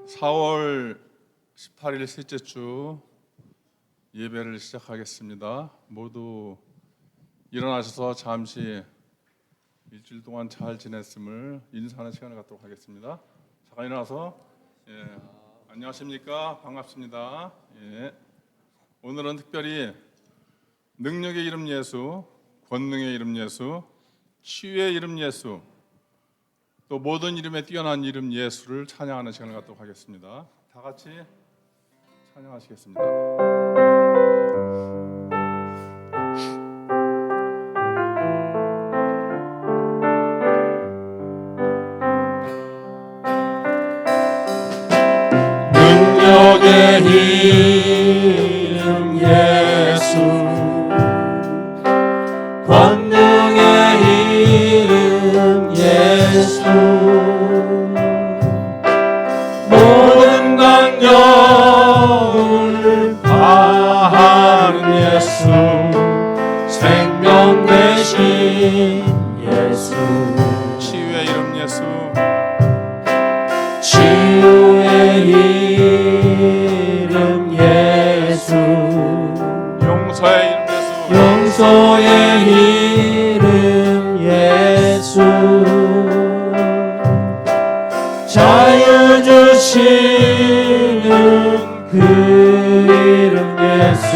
4월 18일 셋째 주 예배를 시작하겠습니다. 모두 일어나셔서 잠시 일주일 동안 잘 지냈음을 인사하는 시간을 갖도록 하겠습니다. 잠깐 일어나서 안녕하십니까? 반갑습니다. 오늘은 특별히 능력의 이름 예수, 권능의 이름 예수, 치유의 이름 예수, 또 모든 이름에 뛰어난 이름 예수를 찬양하는 시간을 갖도록 하겠습니다. 다 같이 찬양하시겠습니다. 능력의 이름 예수, 권능의 이름 예수, 모든 강력을 다하는 예수, 생명 되신 예수, 치유의 이름 예수, 치유의 이름 예수, 용서의 이름 예수, 용서의 이름 예수, 자유 주시는 그 이름 예수,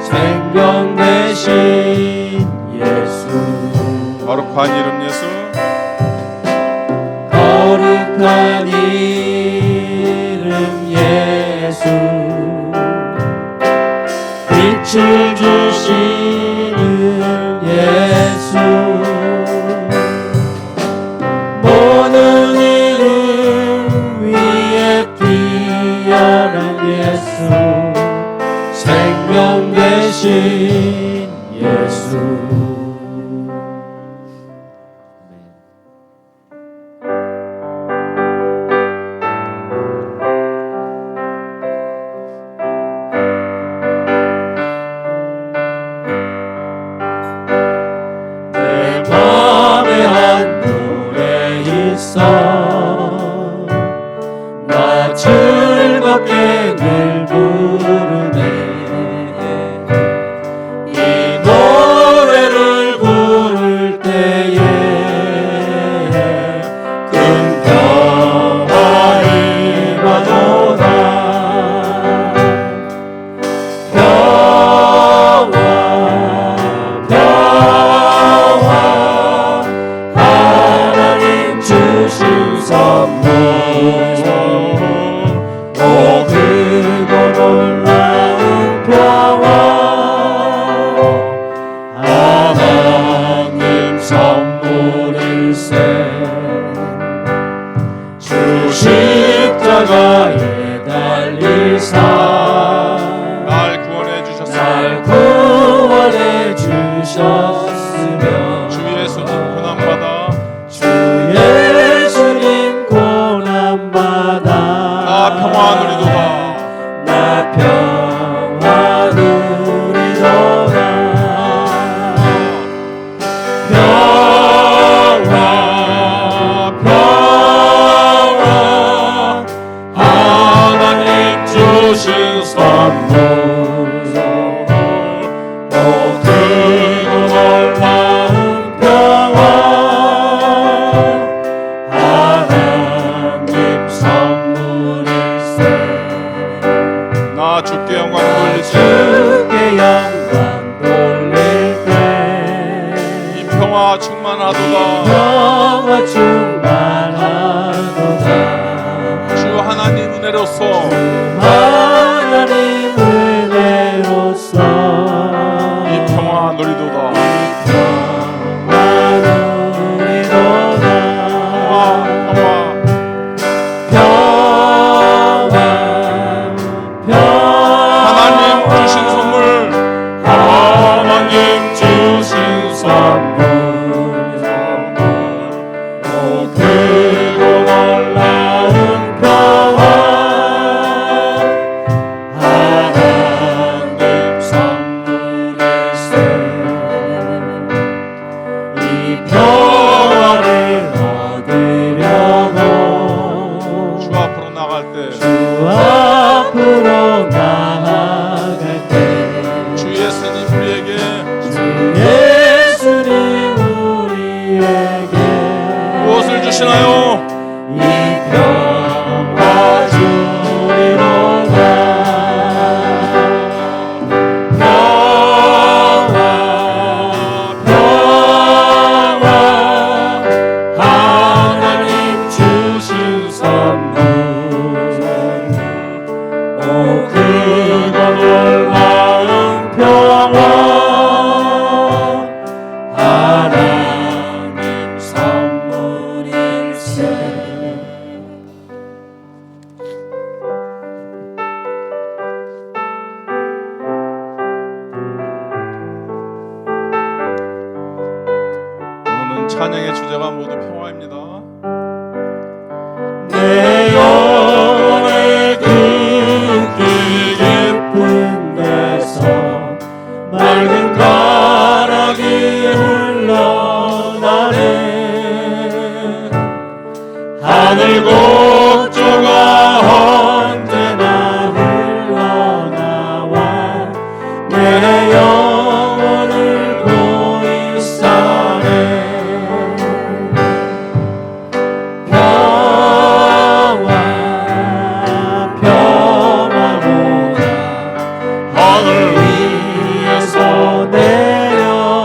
생명 되신 예수, 거룩한 이름 예수, 거룩한 이름 예수, 빛을 주시는 예수, 모든 이름 위에 뛰어난 예수, 생명 되신 예수. 내 맘에 한 노래 있어, 나 즐겁게 늘 부르네. 이 노래를 부를 때에 큰 평화를 받아오나. 하나님 주신 선물, 오 그거 놀라운 평화, 하나님 선물일세. 주 십자가에 달리사 날 구원해 주셨으며 날 구원해 주셨으며, 주 예수님 고난받아 주 예수님 고난받아 나 평화 누리도다. 나 평화 누리도다. 평화 평화 찬양의 주제가 모두 평화입니다. 내 영혼의 깊이 깊은 데서 맑은 가락이 흘러나네. 하늘 곡조가 언제나 흘러나와 내 영혼을 고이 싸네. 평화로다 하늘 위에서 내려오네.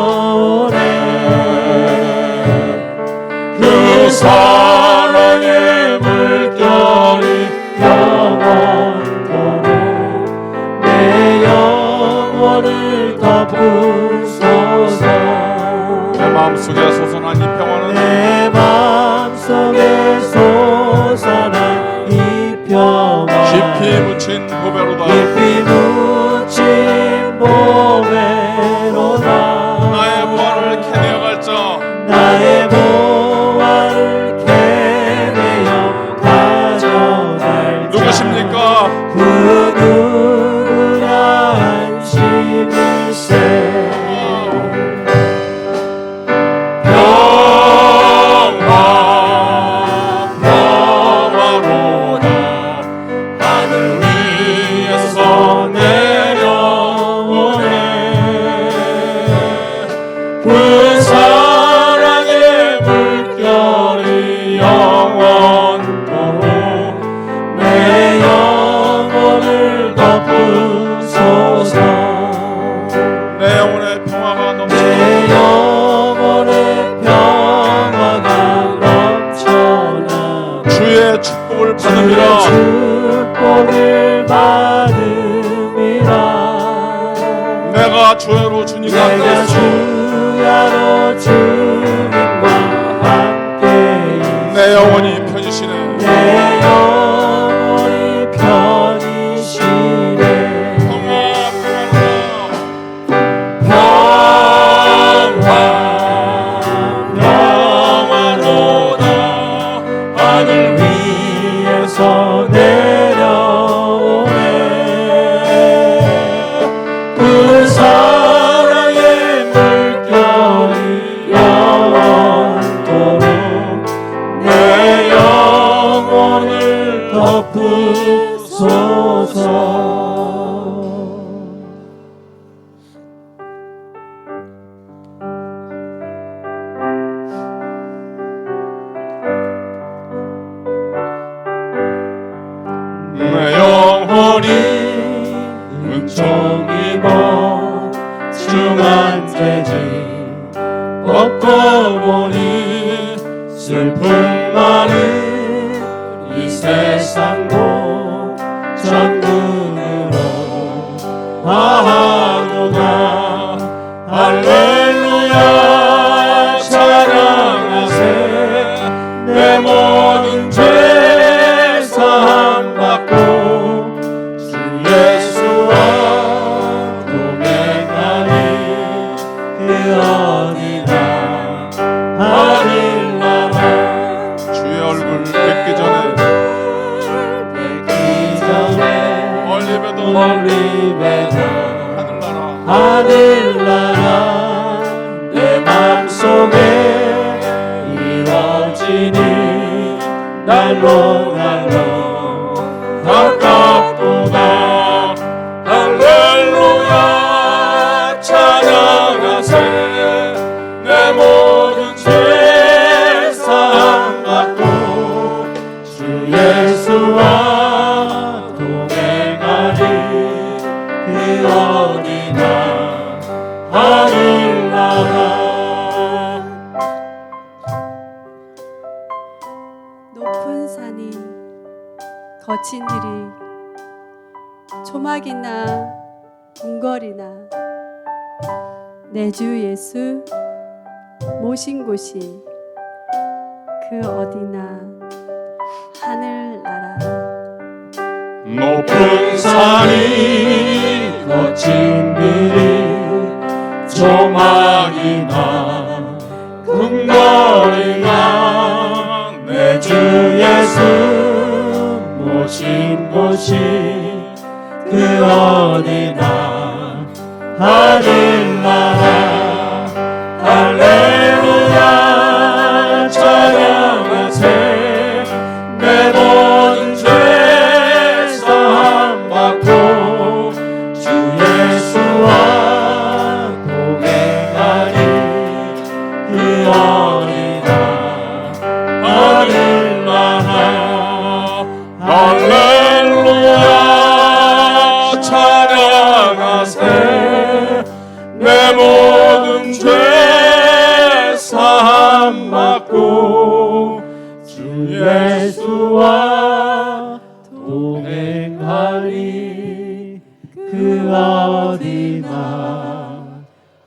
그 사랑의 물결이 영원토록 내 영혼을 덮으소서. 내 마음속에 솟아난 이 평화는 내 마음속에 솟아난 이 평화 깊이 묻힌 보배로다. 깊이 묻힌 보배로다. 나의 보화를 캐내어 갈 자, 나의 보화를 캐내어 가져갈 자 누구십니까? 그 누구냐 안심일세. 평화로다 하늘 위에서 내려오네. 그 사랑의 물결이 영원토록 내 영혼을 덮으소서. 내 영혼의 평화가 넘쳐 내 영혼의 평화가 넘쳐나 주의 축복을 주의 받음이라. 축복을 받음이라. 내가 주야로 주님 내가 가까이 주야로 주님과 함께 내 영혼이 편이시네. 내 영혼이 편이시네. 평화로다 하늘 위에서 내려오네. 그 사랑의 물결이 영원토록 내 영혼을 덮으소서. 내 영혼이 은총 입어 중한 죄지 벗고 보니 슬픔 많은 이 세상도 천국으로 하하도다. 할렐루야 찬양하세. 내 모든 죄 사함받고 주 예수와 동행하니 그 어디나 하늘나라. 주의 얼굴 뵙기 전에 멀리 뵈던 하늘나라 하늘나라 내 맘속에 이루어지니 날로 가깝도다. 할렐루야 찬양하세. 내 모든 죄 사함받고 주 예수와 동행하니 그 어디나 하늘나라. 높은 산이 거친 길이 초막이나 궁궐이나 내 주 예수 모신 곳이 그 어디나 하늘나라. 높은 산이 거친 길이 조막이나 궁궐 예수 모신 곳이 그 어디나 하늘나라 할렐루야 찬양하세 내 모든 죄 사함받고 주 예수와 동행하리 그 어디나 하늘나라 할렐루야 찬양하세 내 모든 죄 사함받고 주 예수와 동행하리 그 어디나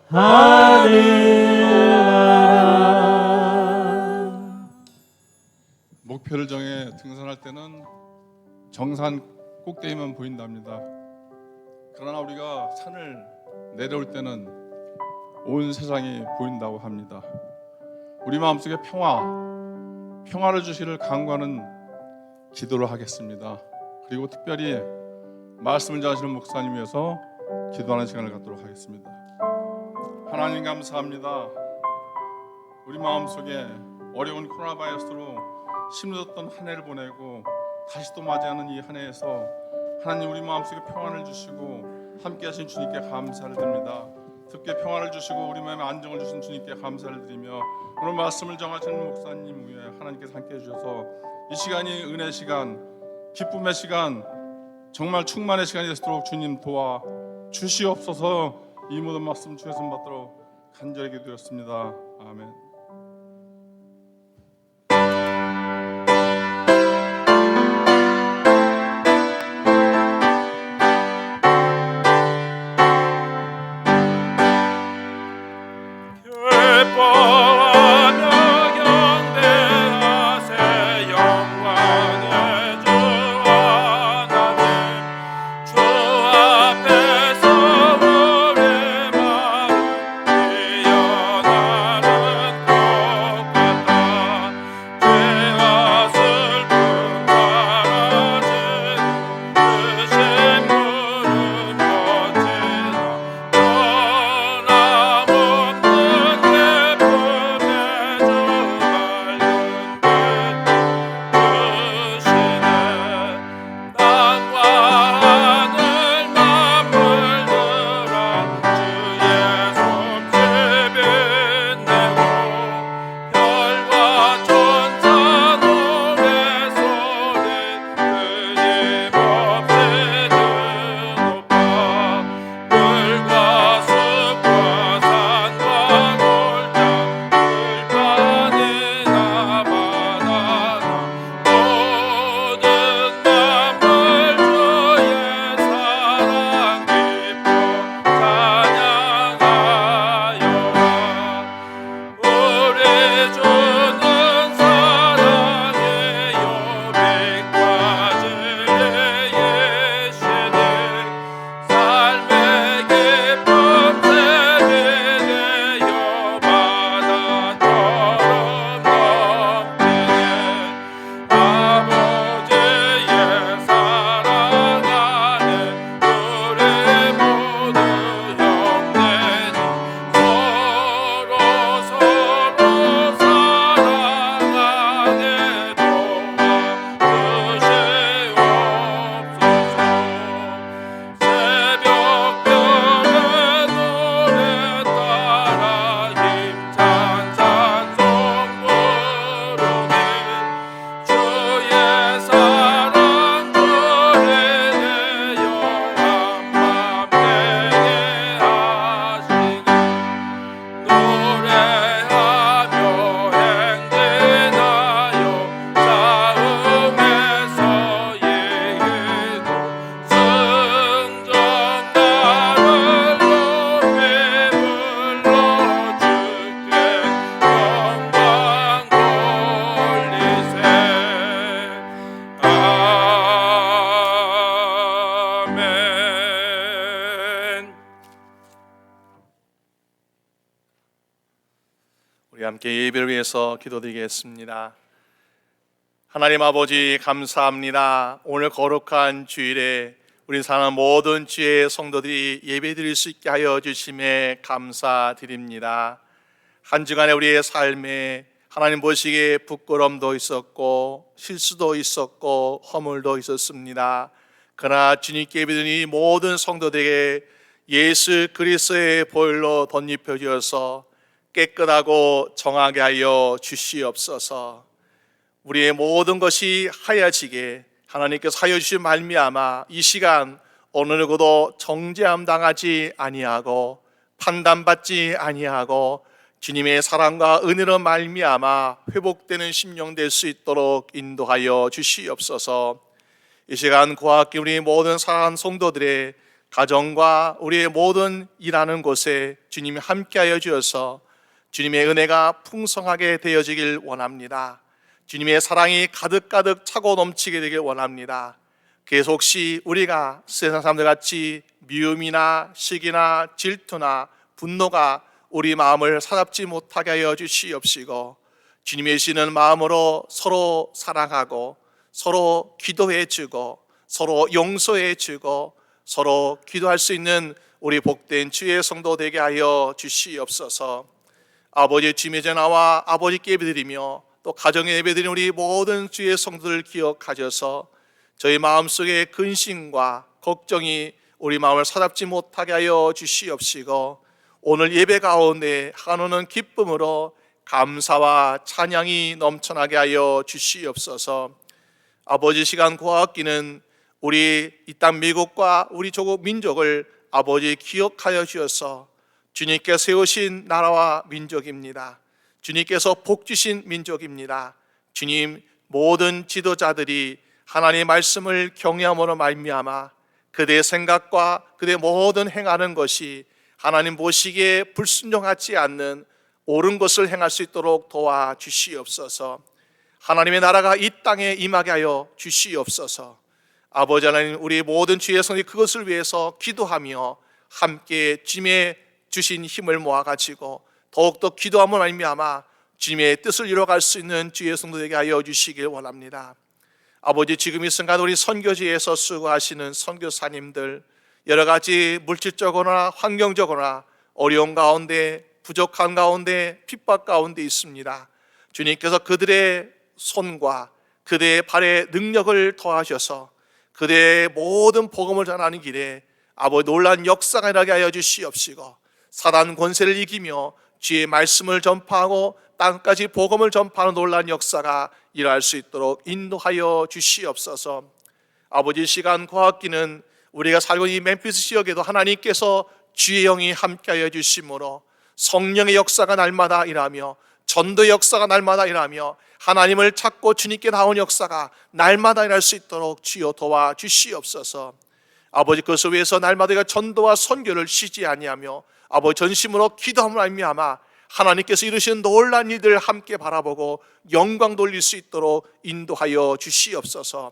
하늘나라. 목표를 정해 등산할 때는 정산 꼭대기만 보인답니다. 그러나 우리가 산을 내려올 때는 온 세상이 보인다고 합니다. 우리 마음속에 평화를 주시를 간구하는 기도를 하겠습니다. 그리고 특별히 말씀을 전하시는 목사님 위해서 기도하는 시간을 갖도록 하겠습니다. 하나님 감사합니다. 우리 마음속에 어려운 코로나 바이러스로 힘들었던 한 해를 보내고 다시 또 맞이하는 이 한 해에서 하나님 우리 마음속에 평안을 주시고 함께 하신 주님께 감사를 드립니다. 특히 평안을 주시고 우리 마음에 안정을 주신 주님께 감사를 드리며 오늘 말씀을 정하시는 목사님 위에 하나님께서 함께 해주셔서 이 시간이 은혜 시간, 기쁨의 시간, 정말 충만의 시간이 되도록 주님 도와 주시옵소서. 이 모든 말씀 주의 손 받도록 간절히 기도드렸습니다. 아멘. 우리 함께 예배를 위해서 기도드리겠습니다. 하나님 아버지 감사합니다. 오늘 거룩한 주일에 우리 사는 모든 주의 성도들이 예배드릴 수 있게 하여 주심에 감사드립니다. 한 주간의 우리의 삶에 하나님 보시기에 부끄러움도 있었고 실수도 있었고 허물도 있었습니다. 그러나 주님께 예배드린 모든 성도들에게 예수 그리스도의 보혈로 덧입혀 주어서 깨끗하고 정하게 하여 주시옵소서. 우리의 모든 것이 하얘지게 하나님께서 하여 주신 말미암아 이 시간 어느 누구도 정죄함 당하지 아니하고 판단받지 아니하고 주님의 사랑과 은혜로 말미암아 회복되는 심령 될 수 있도록 인도하여 주시옵소서. 이 시간 고맙게 우리 모든 사랑하는 성도들의 가정과 우리의 모든 일하는 곳에 주님이 함께하여 주셔서 주님의 은혜가 풍성하게 되어지길 원합니다. 주님의 사랑이 가득가득 차고 넘치게 되길 원합니다. 그래서 혹시 우리가 세상 사람들같이 미움이나 시기나 질투나 분노가 우리 마음을 사납지 못하게 하여 주시옵시고 주님의 주시는 마음으로 서로 사랑하고 서로 기도해 주고 서로 용서해 주고 서로 기도할 수 있는 우리 복된 주의 성도 되게 하여 주시옵소서. 아버지 주님의 전화와 아버지께 예배드리며 또 가정에 예배드린 우리 모든 주의 성도들 기억하셔서 저희 마음속에 근심과 걱정이 우리 마음을 사납지 못하게 하여 주시옵시고 오늘 예배 가운데 한우는 기쁨으로 감사와 찬양이 넘쳐나게 하여 주시옵소서. 아버지 시간 고아끼는 우리 이 땅 미국과 우리 조국 민족을 아버지 기억하여 주셔서 주님께 세우신 나라와 민족입니다. 주님께서 복 주신 민족입니다. 주님 모든 지도자들이 하나님의 말씀을 경외함으로 말미암아 그대의 생각과 그대의 모든 행하는 것이 하나님 보시기에 불순종하지 않는 옳은 것을 행할 수 있도록 도와주시옵소서. 하나님의 나라가 이 땅에 임하게 하여 주시옵소서. 아버지 하나님 우리 모든 주의 성이 그것을 위해서 기도하며 함께 주님의 주신 힘을 모아가지고 더욱더 기도함으로 말미암아 주님의 뜻을 이뤄갈 수 있는 주의 성도되게 하여 주시길 원합니다. 아버지 지금 이 순간 우리 선교지에서 수고하시는 선교사님들 여러 가지 물질적으로나 환경적으로나 어려운 가운데 부족한 가운데 핍박 가운데 있습니다. 주님께서 그들의 손과 그들의 발에 능력을 더하셔서 그들의 모든 복음을 전하는 길에 아버지 놀라운 역사가 일어나게 하여 주시옵시고 사단 권세를 이기며 주의 말씀을 전파하고 땅까지 복음을 전파하는 놀라운 역사가 일어날 수 있도록 인도하여 주시옵소서. 아버지 시간 고학기는 우리가 살고 있는 이 멤피스 지역에도 하나님께서 주의 영이 함께하여 주심으로 성령의 역사가 날마다 일하며 전도의 역사가 날마다 일하며 하나님을 찾고 주님께 나온 역사가 날마다 일할 수 있도록 주여 도와주시옵소서. 아버지 그것을 위해서 날마다 전도와 선교를 쉬지 아니하며 아버지 전심으로 기도함을 알미하마 하나님께서 이루시는 놀라운 일들을 함께 바라보고 영광 돌릴 수 있도록 인도하여 주시옵소서.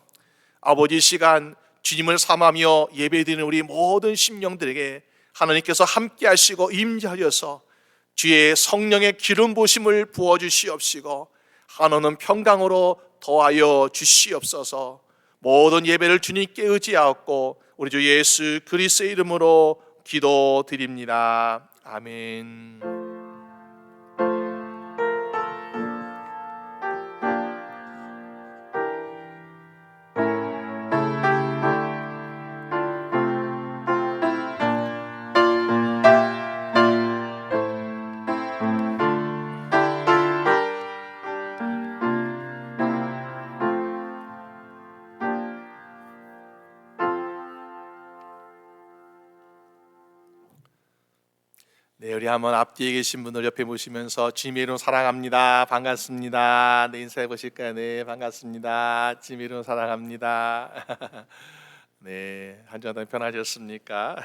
아버지 시간 주님을 삼하며 예배드리는 우리 모든 심령들에게 하나님께서 함께 하시고 임재하셔서 주의 성령의 기름 부으심을 부어주시옵시고 한우는 평강으로 더하여 주시옵소서. 모든 예배를 주님께 의지하옵고 우리 주 예수 그리스도의 이름으로 기도드립니다. 아멘. 네, 우리 한번 앞뒤에 계신 분들 옆에 보시면서 주님의 이름 사랑합니다. 반갑습니다. 네, 인사해 보실까요? 네, 반갑습니다. 주님의 이름 사랑합니다. 네, 한 주간 편하셨습니까?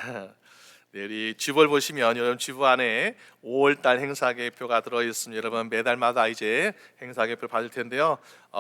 네, 우리 주보를 보시면 여러분 주보 안에 5월달 행사 계획표가 들어있습니다. 여러분 매달마다 이제 행사 계획표를 받을 텐데요.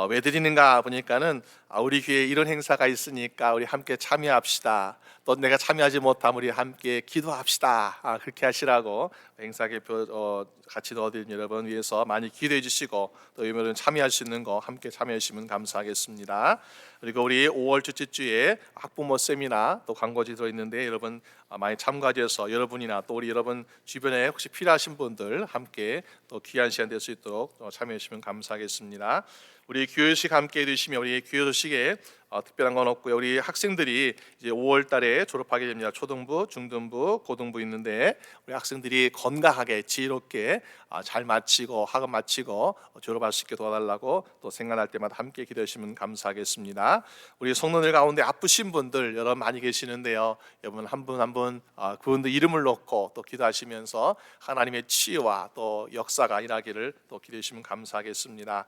왜 드리는가 보니까는 우리 교회에 이런 행사가 있으니까 우리 함께 참여합시다. 또 내가 참여하지 못하면 우리 함께 기도합시다. 그렇게 하시라고 행사 개표 같이 넣어드린 여러분 위해서 많이 기도해 주시고 또 여러분 참여할 수 있는 거 함께 참여해 주시면 감사하겠습니다. 그리고 우리 5월 첫째 주에 학부모 세미나 또 광고지 들어있는데 여러분 많이 참가하셔서 여러분이나 또 우리 여러분 주변에 혹시 필요하신 분들 함께 또 귀한 시간 될 수 있도록 참여해 주시면 감사하겠습니다. 우리 교회식 함께 해주시면 우리 교회식에 특별한 건 없고요. 우리 학생들이 이제 5월 달에 졸업하게 됩니다. 초등부, 중등부, 고등부 있는데 우리 학생들이 건강하게 지혜롭게 잘 마치고 학업 마치고 졸업할 수 있게 도와달라고 또 생각날 때마다 함께 기도해 주시면 감사하겠습니다. 우리 성도들 가운데 아프신 분들 여러 많이 계시는데요. 여러분 한 분 한 분 그분들 이름을 놓고 또 기도하시면서 하나님의 치유와 또 역사가 일하기를 또 기도해 주시면 감사하겠습니다.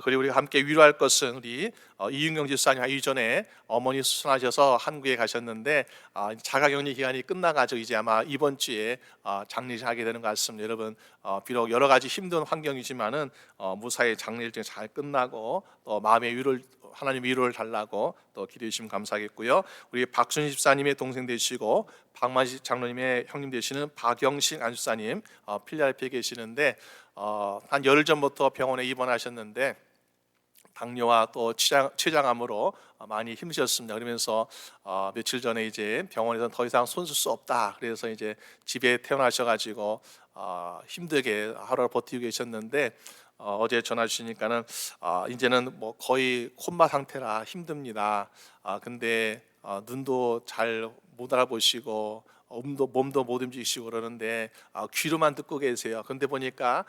그리고 우리가 함께 위로할 것은 우리 이윤경 집사님 이전에 어머니 수술하셔서 한국에 가셨는데 자가격리 기간이 끝나가지고 이제 아마 이번 주에 장례하게 되는 것 같습니다. 여러분 비록 여러 가지 힘든 환경이지만은 무사히 장례 일정이 잘 끝나고 또 마음의 위로를 하나님 위로를 달라고 또 기도해 주시면 감사하겠고요. 우리 박순희 집사님의 동생 되시고 박만식 장로님의 형님 되시는 박영식 안수사님 필라델피아에 계시는데 한 열흘 전부터 병원에 입원하셨는데 당뇨와 또 췌장암으로 많이 힘드셨습니다. 그러면서 며칠 전에 이제 병원에서 더 이상 손쓸 수 없다. 그래서 이제 집에 퇴원하셔가지고 힘들게 하루를 버티고 계셨는데 어제 전화 주시니까는 이제는 뭐 거의 콤마 상태라 힘듭니다. 근데 눈도 잘 못 알아보시고 몸도 못 움직이시고 그러는데 귀로만 듣고 계세요. 그런데 보니까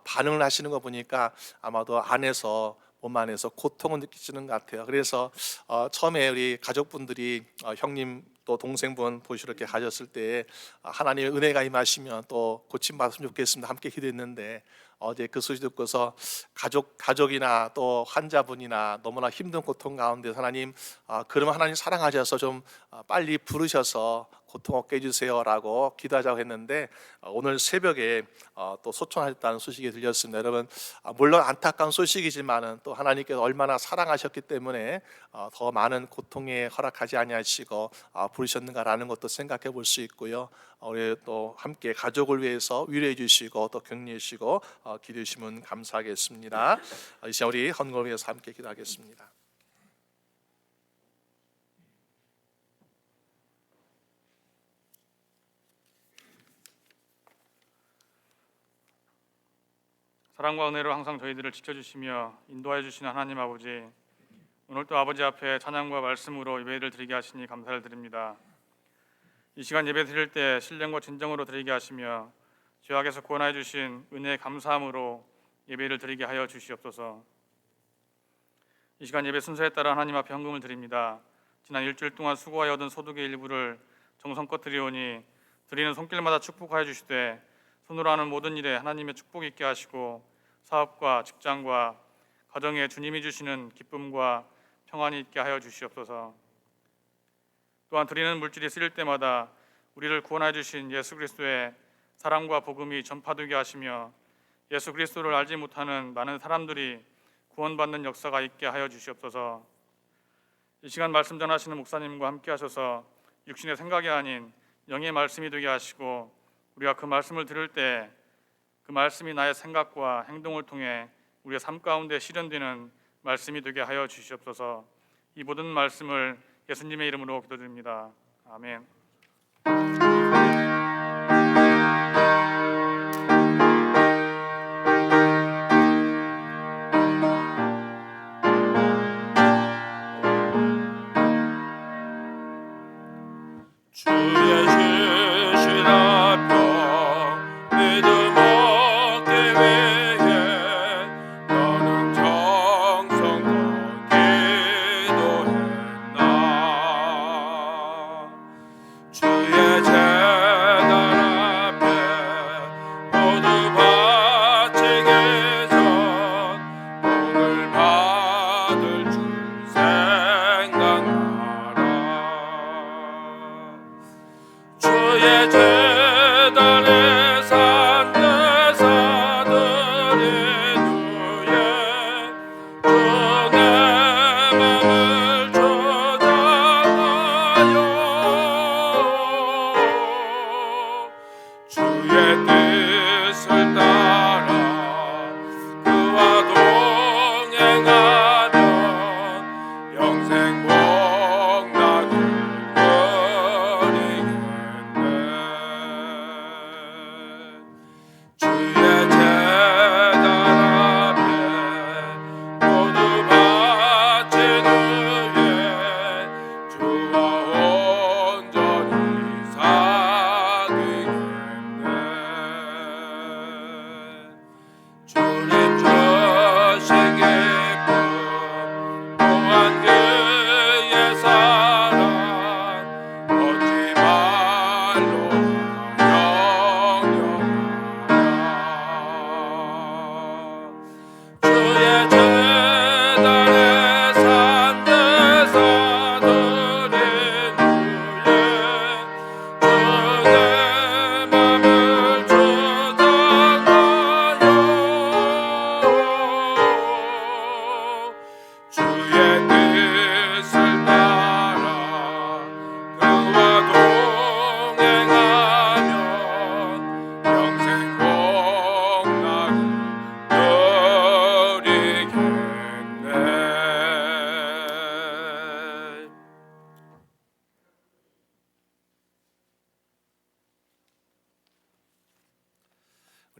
반응을 하시는 거 보니까 아마도 몸 안에서 고통을 느끼시는 것 같아요. 그래서 처음에 우리 가족분들이 형님 또 동생분 보시러 이렇게 가셨을 때 하나님의 은혜가 임하시면 또 고침 받았으면 좋겠습니다. 함께 기도했는데 어제 그 소식 듣고서 가족이나 또 환자분이나 너무나 힘든 고통 가운데 하나님 그러면 하나님 사랑하셔서 좀 빨리 부르셔서 고통 없게 해주세요라고 기도하자고 했는데 오늘 새벽에 또 소천하셨다는 소식이 들렸습니다. 여러분 물론 안타까운 소식이지만은 또 하나님께서 얼마나 사랑하셨기 때문에 더 많은 고통에 허락하지 아니하시고 부르셨는가라는 것도 생각해 볼 수 있고요. 우리 또 함께 가족을 위해서 위로해 주시고 또 격려해 주시고 기도해 주시면 감사하겠습니다. 이 시간 우리 헌금을 위해서 함께 기도하겠습니다. 사랑과 은혜로 항상 저희들을 지켜주시며 인도하여 주시는 하나님 아버지, 오늘도 아버지 앞에 찬양과 말씀으로 예배를 드리게 하시니 감사를 드립니다. 이 시간 예배 드릴 때 신령과 진정으로 드리게 하시며 죄악에서 구원하여 주신 은혜의 감사함으로 예배를 드리게 하여 주시옵소서. 이 시간 예배 순서에 따라 하나님 앞에 헌금을 드립니다. 지난 일주일 동안 수고하여 얻은 소득의 일부를 정성껏 드리오니 드리는 손길마다 축복하여 주시되 손으로 하는 모든 일에 하나님의 축복이 있게 하시고 사업과 직장과 가정에 주님이 주시는 기쁨과 평안이 있게 하여 주시옵소서. 또한 드리는 물질이 쓰일 때마다 우리를 구원하여 주신 예수 그리스도의 사랑과 복음이 전파되게 하시며 예수 그리스도를 알지 못하는 많은 사람들이 구원받는 역사가 있게 하여 주시옵소서. 이 시간 말씀 전하시는 목사님과 함께 하셔서 육신의 생각이 아닌 영의 말씀이 되게 하시고 우리가 그 말씀을 들을 때 그 말씀이 나의 생각과 행동을 통해 우리의 삶 가운데 실현되는 말씀이 되게 하여 주시옵소서. 이 모든 말씀을 예수님의 이름으로 기도드립니다. 아멘. 주의 주신 앞에 믿음 얻기 위해 너는 정성껏 기도했나. 주의 제단 앞에 모두 바치기 전 복을 받을 줄 생각하라.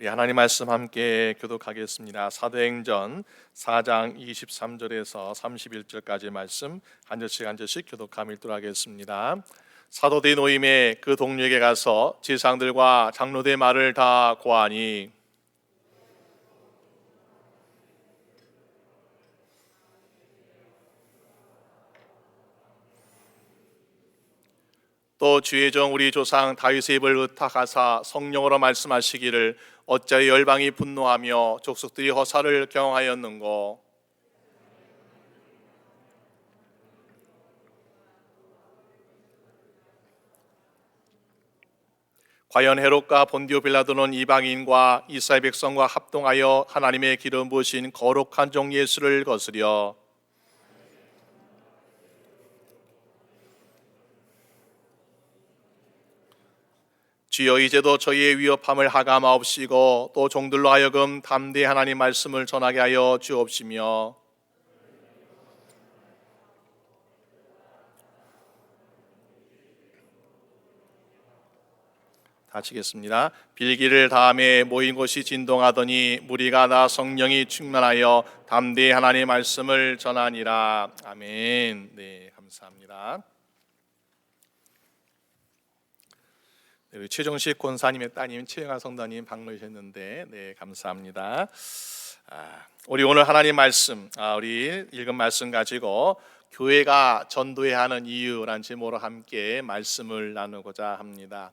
우리 하나님 말씀 함께 교독하겠습니다. 사도행전 4장 23절에서 31절까지 말씀 한 절씩 교독함 읽도록 하겠습니다. 사도들 모임에 그 동료에게 가서 지상들과 장로들의 말을 다 고하니 또 주의 종 우리 조상 다윗의 입을 의탁하사 성령으로 말씀하시기를 어찌하여 열방이 분노하며 족속들이 허사를 경영하였는고. 과연 헤롯과 본디오 빌라도는 이방인과 이스라엘 백성과 합동하여 하나님의 기름 부으신 거룩한 종 예수를 거스려 주여 이제도 저희의 위협함을 하감하옵시고 또 종들로 하여금 담대히 하나님 말씀을 전하게 하여 주옵시며 다치겠습니다. 빌기를 다음에 모인 곳이 진동하더니 무리가 나 성령이 충만하여 담대히 하나님의 말씀을 전하니라. 아멘. 네, 감사합니다. 우리 최정식 권사님의 따님 최영아 성도님 방문하셨는데, 네, 감사합니다. 우리 오늘 하나님 말씀, 우리 읽은 말씀 가지고 교회가 전도해야 하는 이유라는 제목으로 함께 말씀을 나누고자 합니다.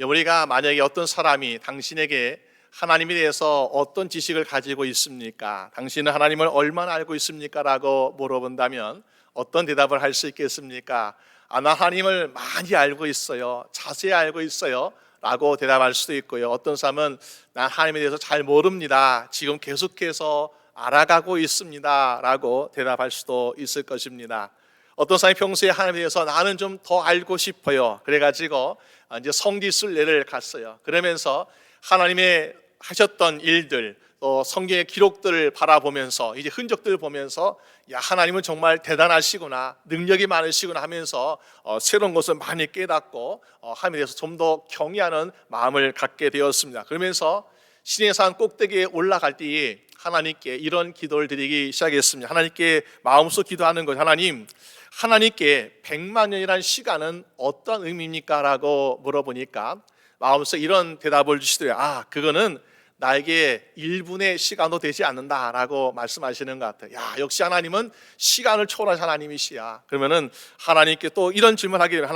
우리가 만약에 어떤 사람이 당신에게 하나님에 대해서 어떤 지식을 가지고 있습니까? 당신은 하나님을 얼마나 알고 있습니까? 라고 물어본다면 어떤 대답을 할 수 있겠습니까? 나 하나님을 많이 알고 있어요. 자세히 알고 있어요. 라고 대답할 수도 있고요. 어떤 사람은 난 하나님에 대해서 잘 모릅니다. 지금 계속해서 알아가고 있습니다. 라고 대답할 수도 있을 것입니다. 어떤 사람이 평소에 하나님에 대해서 나는 좀 더 알고 싶어요. 그래가지고 이제 성지순례를 갔어요. 그러면서 하나님의 하셨던 일들, 또 성경의 기록들을 바라보면서 이제 흔적들을 보면서 야, 하나님은 정말 대단하시구나, 능력이 많으시구나 하면서 새로운 것을 많이 깨닫고 하나님에 대해서 좀 더 경외하는 마음을 갖게 되었습니다. 그러면서 시내산 꼭대기에 올라갈 때에 하나님께 이런 기도를 드리기 시작했습니다. 하나님께 마음속 기도하는 것, 하나님께 100만 년이라는 시간은 어떤 의미입니까? 라고 물어보니까 마음속 이런 대답을 주시더래요. 그거는 나에게 1분의 시간도 되지 않는다라고 말씀하시는 것 같아요. 야, 역시 하나님은 시간을 초월한 하나님이시야. 그러면은 하나님께 또 이런 질문하게 되면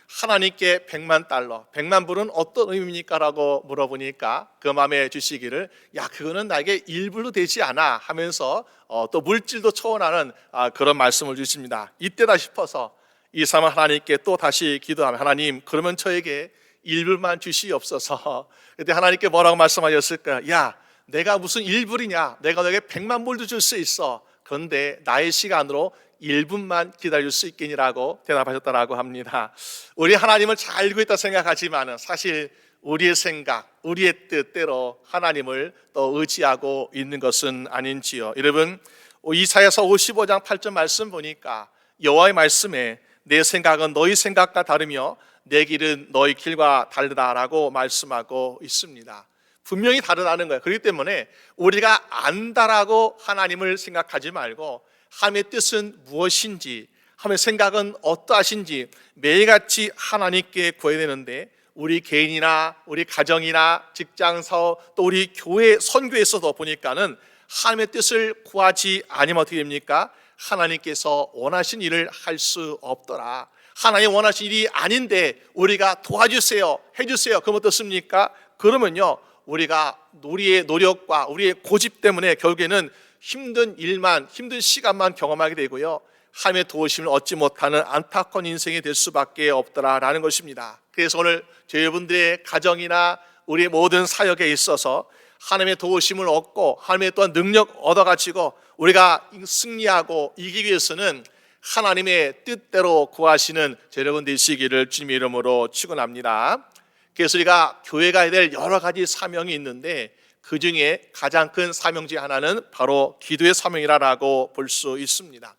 하나님께 100만 달러, 100만 불은 어떤 의미입니까? 라고 물어보니까 그 마음에 주시기를 야, 그거는 나에게 1불도 되지 않아 하면서 또 물질도 초월하는 그런 말씀을 주십니다. 이때다 싶어서 이 사람은 하나님께 또 다시 기도하면 하나님, 그러면 저에게 1불만 주시옵소서. 그때 하나님께 뭐라고 말씀하셨을까? 야, 내가 무슨 1불이냐? 내가 너에게 100만 불도 줄 수 있어. 그런데 나의 시간으로 1분만 기다릴 수 있겠니라고 대답하셨다라고 합니다. 우리 하나님을 잘 알고 있다 생각하지만 사실 우리의 생각, 우리의 뜻대로 하나님을 또 의지하고 있는 것은 아닌지요. 여러분, 이사야서 55장 8절 말씀 보니까 여호와의 말씀에 내 생각은 너희 생각과 다르며 내 길은 너희 길과 다르다라고 말씀하고 있습니다. 분명히 다르다는 거예요. 그렇기 때문에 우리가 안다라고 하나님을 생각하지 말고 하나님의 뜻은 무엇인지, 하나님의 생각은 어떠하신지 매일같이 하나님께 구해야 되는데 우리 개인이나 우리 가정이나 직장 사업 또 우리 교회 선교에서도 보니까는 하나님의 뜻을 구하지 않으면 어떻게 됩니까? 하나님께서 원하신 일을 할 수 없더라. 하나님 원하신 일이 아닌데 우리가 도와주세요, 해주세요. 그럼 어떻습니까? 그러면요, 우리의 노력과 우리의 고집 때문에 결국에는 힘든 일만, 힘든 시간만 경험하게 되고요, 하나님의 도우심을 얻지 못하는 안타까운 인생이 될 수밖에 없더라라는 것입니다. 그래서 오늘 저희분들의 가정이나 우리의 모든 사역에 있어서 하나님의 도우심을 얻고 하나님의 또한 능력 얻어가지고 우리가 승리하고 이기기 위해서는 하나님의 뜻대로 구하시는 여러분 되시기를 주님의 이름으로 축원합니다. 그래서 우리가 교회가 해야 될 여러 가지 사명이 있는데 그 중에 가장 큰 사명 중에 하나는 바로 기도의 사명이라고 볼 수 있습니다.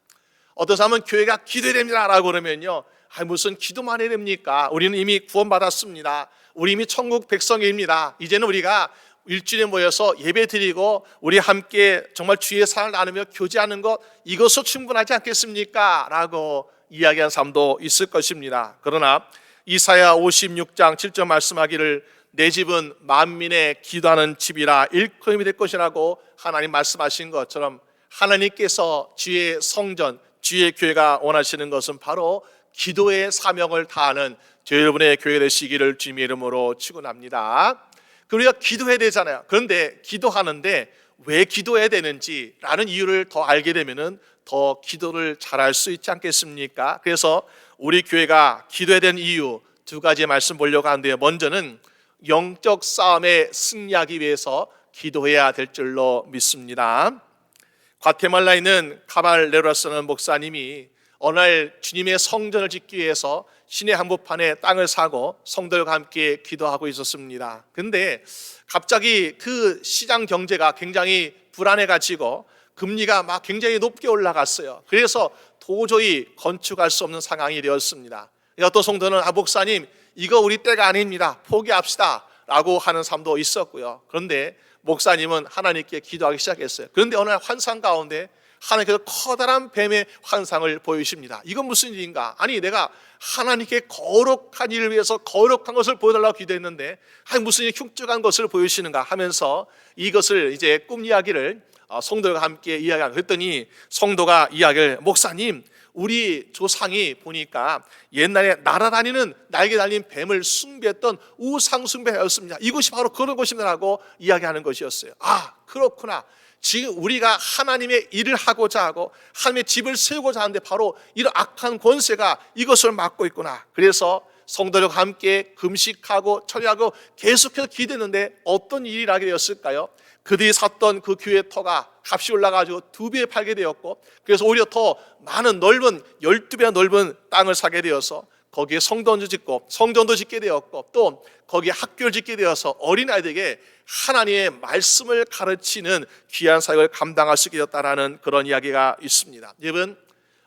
어떤 사람은 교회가 기도해야 됩니다라고 그러면요, 무슨 기도만 해야 됩니까? 우리는 이미 구원받았습니다. 우리 이미 천국 백성입니다. 이제는 우리가 일주일에 모여서 예배 드리고 우리 함께 정말 주의 사랑을 나누며 교제하는 것, 이것도 충분하지 않겠습니까? 라고 이야기한 사람도 있을 것입니다. 그러나 이사야 56장 7절 말씀하기를 내 집은 만민의 기도하는 집이라 일컬음이 될 것이라고 하나님 말씀하신 것처럼, 하나님께서 주의 성전, 주의 교회가 원하시는 것은 바로 기도의 사명을 다하는 저 여러분의 교회가 되시기를 주님의 이름으로 축원합니다. 우리가 기도해야 되잖아요. 그런데 기도하는데 왜 기도해야 되는지 라는 이유를 더 알게 되면은 더 기도를 잘할 수 있지 않겠습니까? 그래서 우리 교회가 기도해야 되는 이유 두 가지 말씀 보려고 하는데요. 먼저는 영적 싸움에 승리하기 위해서 기도해야 될 줄로 믿습니다. 과테말라에 있는 카발레로스라는 목사님이 어느 날 주님의 성전을 짓기 위해서 시내 한복판에 땅을 사고 성도들과 함께 기도하고 있었습니다. 근데 갑자기 그 시장 경제가 굉장히 불안해가지고 금리가 막 굉장히 높게 올라갔어요. 그래서 도저히 건축할 수 없는 상황이 되었습니다. 어떤 성도는 목사님 이거 우리 때가 아닙니다, 포기합시다 라고 하는 사람도 있었고요. 그런데 목사님은 하나님께 기도하기 시작했어요. 그런데 어느 날 환상 가운데 하나님께서 커다란 뱀의 환상을 보여주십니다. 이건 무슨 일인가? 아니 내가 하나님께 거룩한 일을 위해서 거룩한 것을 보여달라고 기도했는데 무슨 일 흉측한 것을 보여주시는가 하면서 이것을 이제 꿈 이야기를 성도가 함께 이야기하고 그랬더니 성도가 이야기를, 목사님 우리 조상이 보니까 옛날에 날아다니는 날개 달린 뱀을 숭배했던 우상 숭배였습니다. 이것이 바로 그런 것입니다라고 이야기하는 것이었어요. 아 그렇구나. 지금 우리가 하나님의 일을 하고자 하고 하나님의 집을 세우고자 하는데 바로 이런 악한 권세가 이것을 막고 있구나. 그래서 성도들과 함께 금식하고 철야하고 계속해서 기도했는데 어떤 일이 나게 되었을까요? 그들이 샀던 그 교회 터가 값이 올라가지고 2배에 팔게 되었고, 그래서 오히려 더 많은 넓은 12배나 넓은 땅을 사게 되어서 거기에 성전도 짓고 성전도 짓게 되었고, 또 거기에 학교를 짓게 되어서 어린아이들에게 하나님의 말씀을 가르치는 귀한 사역을 감당할 수 있게 되었다라는 그런 이야기가 있습니다. 여러분,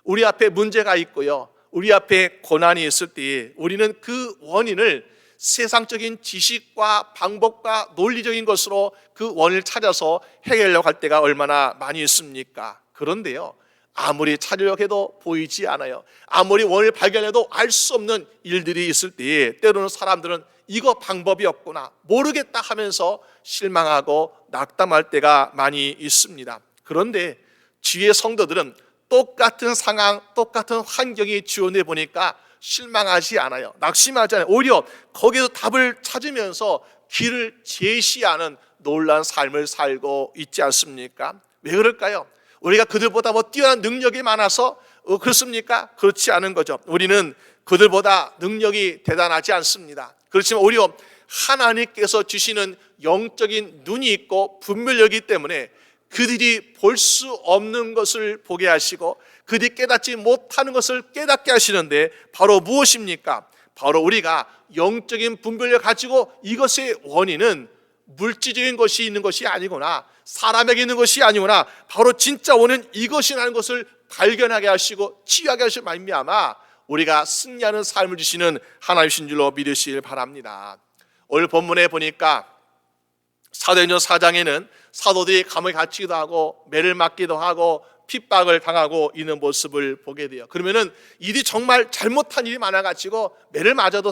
우리 앞에 문제가 있고요, 우리 앞에 고난이 있을 때 우리는 그 원인을 세상적인 지식과 방법과 논리적인 것으로 그 원인을 찾아서 해결하려고 할 때가 얼마나 많이 있습니까? 그런데요, 아무리 찾으려고 해도 보이지 않아요. 아무리 원인을 발견해도 알 수 없는 일들이 있을 때 때로는 사람들은 이거 방법이 없구나, 모르겠다 하면서 실망하고 낙담할 때가 많이 있습니다. 그런데 주의 성도들은 똑같은 상황, 똑같은 환경이 지원해 보니까 실망하지 않아요. 낙심하지 않아요. 오히려 거기서 답을 찾으면서 길을 제시하는 놀라운 삶을 살고 있지 않습니까? 왜 그럴까요? 우리가 그들보다 뛰어난 능력이 많아서 그렇습니까? 그렇지 않은 거죠. 우리는 그들보다 능력이 대단하지 않습니다. 그렇지만 오히려 하나님께서 주시는 영적인 눈이 있고 분별력이기 때문에 그들이 볼 수 없는 것을 보게 하시고 그들이 깨닫지 못하는 것을 깨닫게 하시는데 바로 무엇입니까? 바로 우리가 영적인 분별력을 가지고 이것의 원인은 물질적인 것이 있는 것이 아니구나, 사람에게 있는 것이 아니구나, 바로 진짜 원인은 이것이라는 것을 발견하게 하시고 치유하게 하실 말미암아 우리가 승리하는 삶을 주시는 하나님이신 줄로 믿으시길 바랍니다. 오늘 본문에 보니까 사도행전 4장에는 사도들이 감옥에 갇히기도 하고 매를 맞기도 하고 핍박을 당하고 있는 모습을 보게 돼요. 그러면은 일이 정말 잘못한 일이 많아가지고 매를 맞아도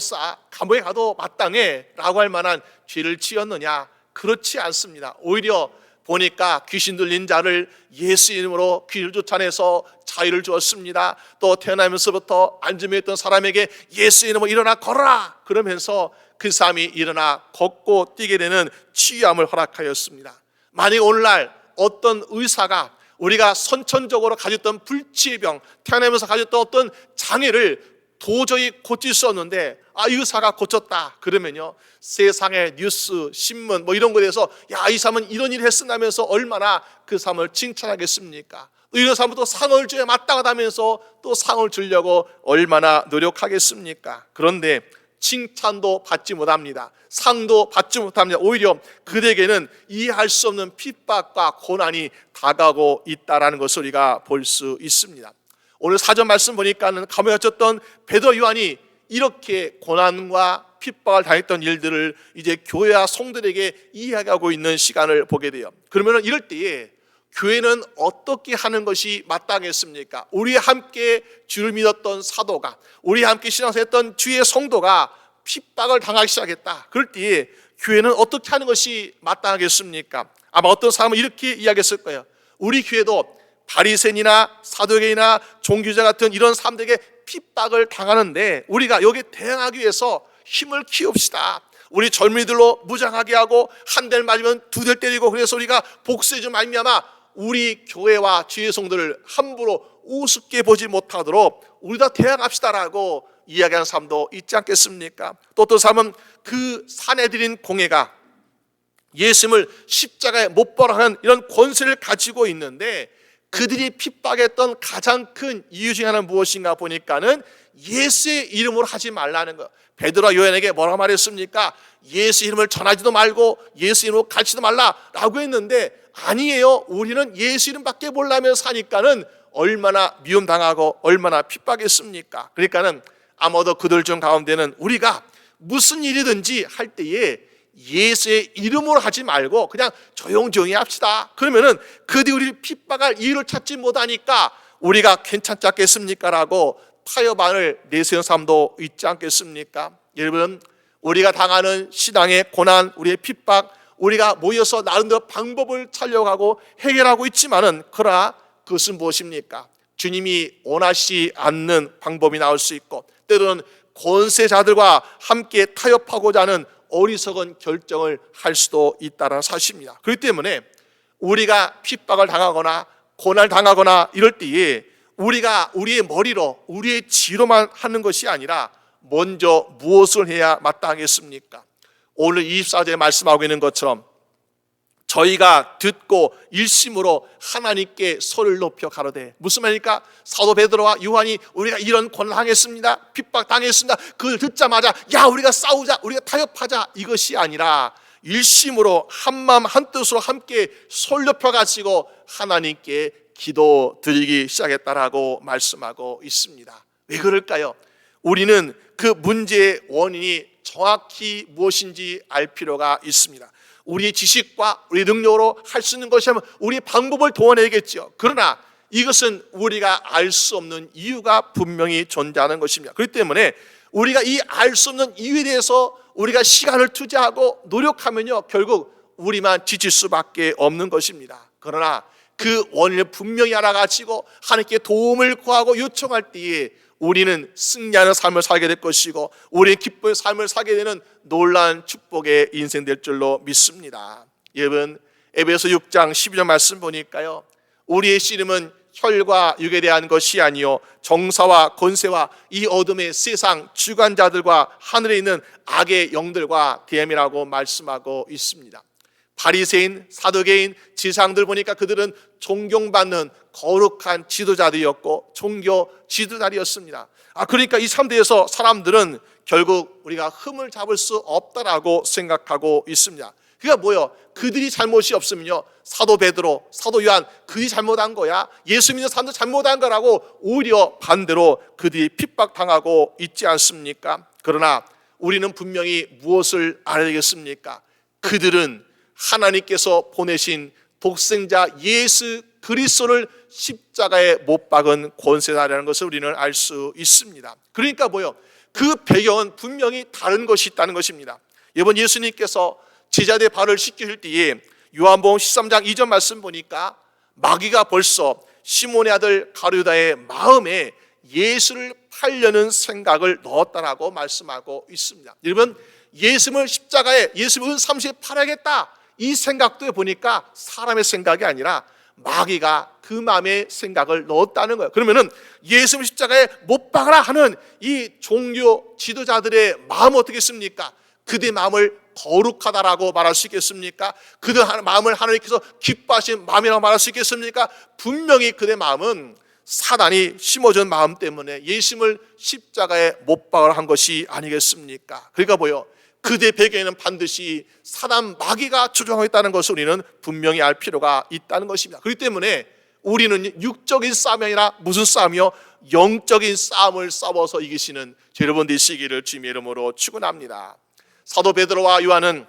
감옥에 가도 마땅해 라고 할 만한 죄를 지었느냐? 그렇지 않습니다. 오히려 보니까 귀신 들린 자를 예수 이름으로 귀를 쫓아내서 자유를 주었습니다. 또 태어나면서부터 앉음에 있던 사람에게 예수 이름으로 일어나 걸어라 그러면서 그 사람이 일어나 걷고 뛰게 되는 치유함을 허락하였습니다. 만약 오늘날 어떤 의사가 우리가 선천적으로 가졌던 불치의 병, 태어나면서 가졌던 어떤 장애를 도저히 고칠 수 없는데 이 의사가 고쳤다 그러면요, 세상의 뉴스, 신문 이런 거에 대해서 이 사람은 이런 일을 했으면서 얼마나 그 사람을 칭찬하겠습니까? 이런 사람은 또 상을 줘야 마땅하다면서 또 상을 주려고 얼마나 노력하겠습니까? 그런데 칭찬도 받지 못합니다. 상도 받지 못합니다. 오히려 그들에게는 이해할 수 없는 핍박과 고난이 다가오고 있다는 것을 우리가 볼 수 있습니다. 오늘 사전 말씀 보니까는 감옥에 갇혔던 베드로 요한이 이렇게 고난과 핍박을 당했던 일들을 이제 교회와 성도들에게 이야기하고 있는 시간을 보게 돼요. 그러면 이럴 때에 교회는 어떻게 하는 것이 마땅했습니까? 우리 함께 주를 믿었던 사도가, 우리 함께 신앙생활했던 주의 성도가 핍박을 당하기 시작했다. 그럴 때에 교회는 어떻게 하는 것이 마땅하겠습니까? 아마 어떤 사람은 이렇게 이야기했을 거예요. 우리 교회도 바리새인이나 사두개인이나 종교자 같은 이런 사람들에게 핍박을 당하는데 우리가 여기에 대항하기 위해서 힘을 키웁시다. 우리 젊은이들로 무장하게 하고 한 대를 맞으면 두 대를 때리고, 그래서 우리가 복수해 좀 말미암아 우리 교회와 주의 성도를 함부로 우습게 보지 못하도록 우리 다 대항합시다라고 이야기하는 사람도 있지 않겠습니까? 또 어떤 사람은 그 사내들인 공회가 예수님을 십자가에 못 박으라는 이런 권세를 가지고 있는데 그들이 핍박했던 가장 큰 이유 중에 하나는 무엇인가 보니까는 예수의 이름으로 하지 말라는 거. 베드로와 요한에게 뭐라고 말했습니까? 예수 이름을 전하지도 말고 예수 이름으로 가르치지도 말라라고 했는데 아니에요. 우리는 예수 이름밖에 몰라며 사니까는 얼마나 미움당하고 얼마나 핍박했습니까? 그러니까는 아마도 그들 중 가운데는 우리가 무슨 일이든지 할 때에 예수의 이름으로 하지 말고 그냥 조용조용히 합시다. 그러면은 그들이 우리를 핍박할 이유를 찾지 못하니까 우리가 괜찮지 않겠습니까? 라고 타협안을 내세운 사람도 있지 않겠습니까? 여러분, 우리가 당하는 신앙의 고난, 우리의 핍박, 우리가 모여서 나름대로 방법을 찾려고 해결하고 있지만은 그러나 그것은 무엇입니까? 주님이 원하시지 않는 방법이 나올 수 있고 때로는 권세자들과 함께 타협하고자 하는 어리석은 결정을 할 수도 있다는 사실입니다. 그렇기 때문에 우리가 핍박을 당하거나 고난을 당하거나 이럴 때에 우리가 우리의 머리로 우리의 지로만 하는 것이 아니라 먼저 무엇을 해야 마땅하겠습니까? 오늘 24절에 말씀하고 있는 것처럼 저희가 듣고 일심으로 하나님께 소리를 높여 가로되, 무슨 말입니까? 사도 베드로와 요한이 우리가 이런 고난을 당했습니다, 핍박 당했습니다, 그걸 듣자마자 야 우리가 싸우자, 우리가 타협하자, 이것이 아니라 일심으로 한마음 한뜻으로 함께 소리 높여 가지고 하나님께 기도 드리기 시작했다라고 말씀하고 있습니다. 왜 그럴까요? 우리는 그 문제의 원인이 정확히 무엇인지 알 필요가 있습니다. 우리의 지식과 우리의 능력으로 할 수 있는 것이라면 우리의 방법을 도와내겠죠. 그러나 이것은 우리가 알 수 없는 이유가 분명히 존재하는 것입니다. 그렇기 때문에 우리가 이 알 수 없는 이유에 대해서 우리가 시간을 투자하고 노력하면요 결국 우리만 지칠 수밖에 없는 것입니다. 그러나 그 원인을 분명히 알아가지고 하나님께 도움을 구하고 요청할 때에 우리는 승리하는 삶을 살게 될 것이고 우리의 기쁨의 삶을 살게 되는 놀라운 축복의 인생 될 줄로 믿습니다. 여러분, 에베소 6장 12절 말씀 보니까요, 우리의 씨름은 혈과 육에 대한 것이 아니요 정사와 권세와 이 어둠의 세상 주관자들과 하늘에 있는 악의 영들과 대함이라고 말씀하고 있습니다. 바리새인, 사두개인, 지상들 보니까 그들은 존경받는 거룩한 지도자들이었고 종교 지도자들이었습니다. 그러니까 이 사람들에서 사람들은 결국 우리가 흠을 잡을 수 없다라고 생각하고 있습니다. 그러니까 뭐요? 그들이 잘못이 없으면요 사도 베드로, 사도 요한 그들이 잘못한 거야, 예수 믿는 사람들 잘못한 거라고 오히려 반대로 그들이 핍박당하고 있지 않습니까? 그러나 우리는 분명히 무엇을 알아야 되겠습니까? 그들은 하나님께서 보내신 독생자 예수 그리스도를 십자가에 못 박은 권세자라는 것을 우리는 알 수 있습니다. 그러니까 뭐요? 그 배경은 분명히 다른 것이 있다는 것입니다. 이번 예수님께서 제자들의 발을 씻기실 때에 요한복음 13장 2절 말씀 보니까 마귀가 벌써 시몬의 아들 가룟유다의 마음에 예수를 팔려는 생각을 넣었다라고 말씀하고 있습니다. 여러분, 예수님을 십자가에 예수님을 은삼시에 팔아야겠다, 이 생각도 보니까 사람의 생각이 아니라 마귀가 그 마음에 생각을 넣었다는 거예요. 그러면은 예수님 십자가에 못 박아라 하는 이 종교 지도자들의 마음은 어떻게 했습니까? 그들의 마음을 거룩하다라고 말할 수 있겠습니까? 그들 마음을 하나님께서 기뻐하신 마음이라고 말할 수 있겠습니까? 분명히 그들의 마음은 사단이 심어준 마음 때문에 예수님을 십자가에 못 박으라 한 것이 아니겠습니까? 그러니까 뭐요? 그들의 배경에는 반드시 사단 마귀가 조종하고 있다는 것을 우리는 분명히 알 필요가 있다는 것입니다. 그렇기 때문에 우리는 육적인 싸움이 아니라 무슨 싸움이요? 영적인 싸움을 싸워서 이기시는 여러분 되시기를 주님의 이름으로 축원합니다. 사도 베드로와 요한은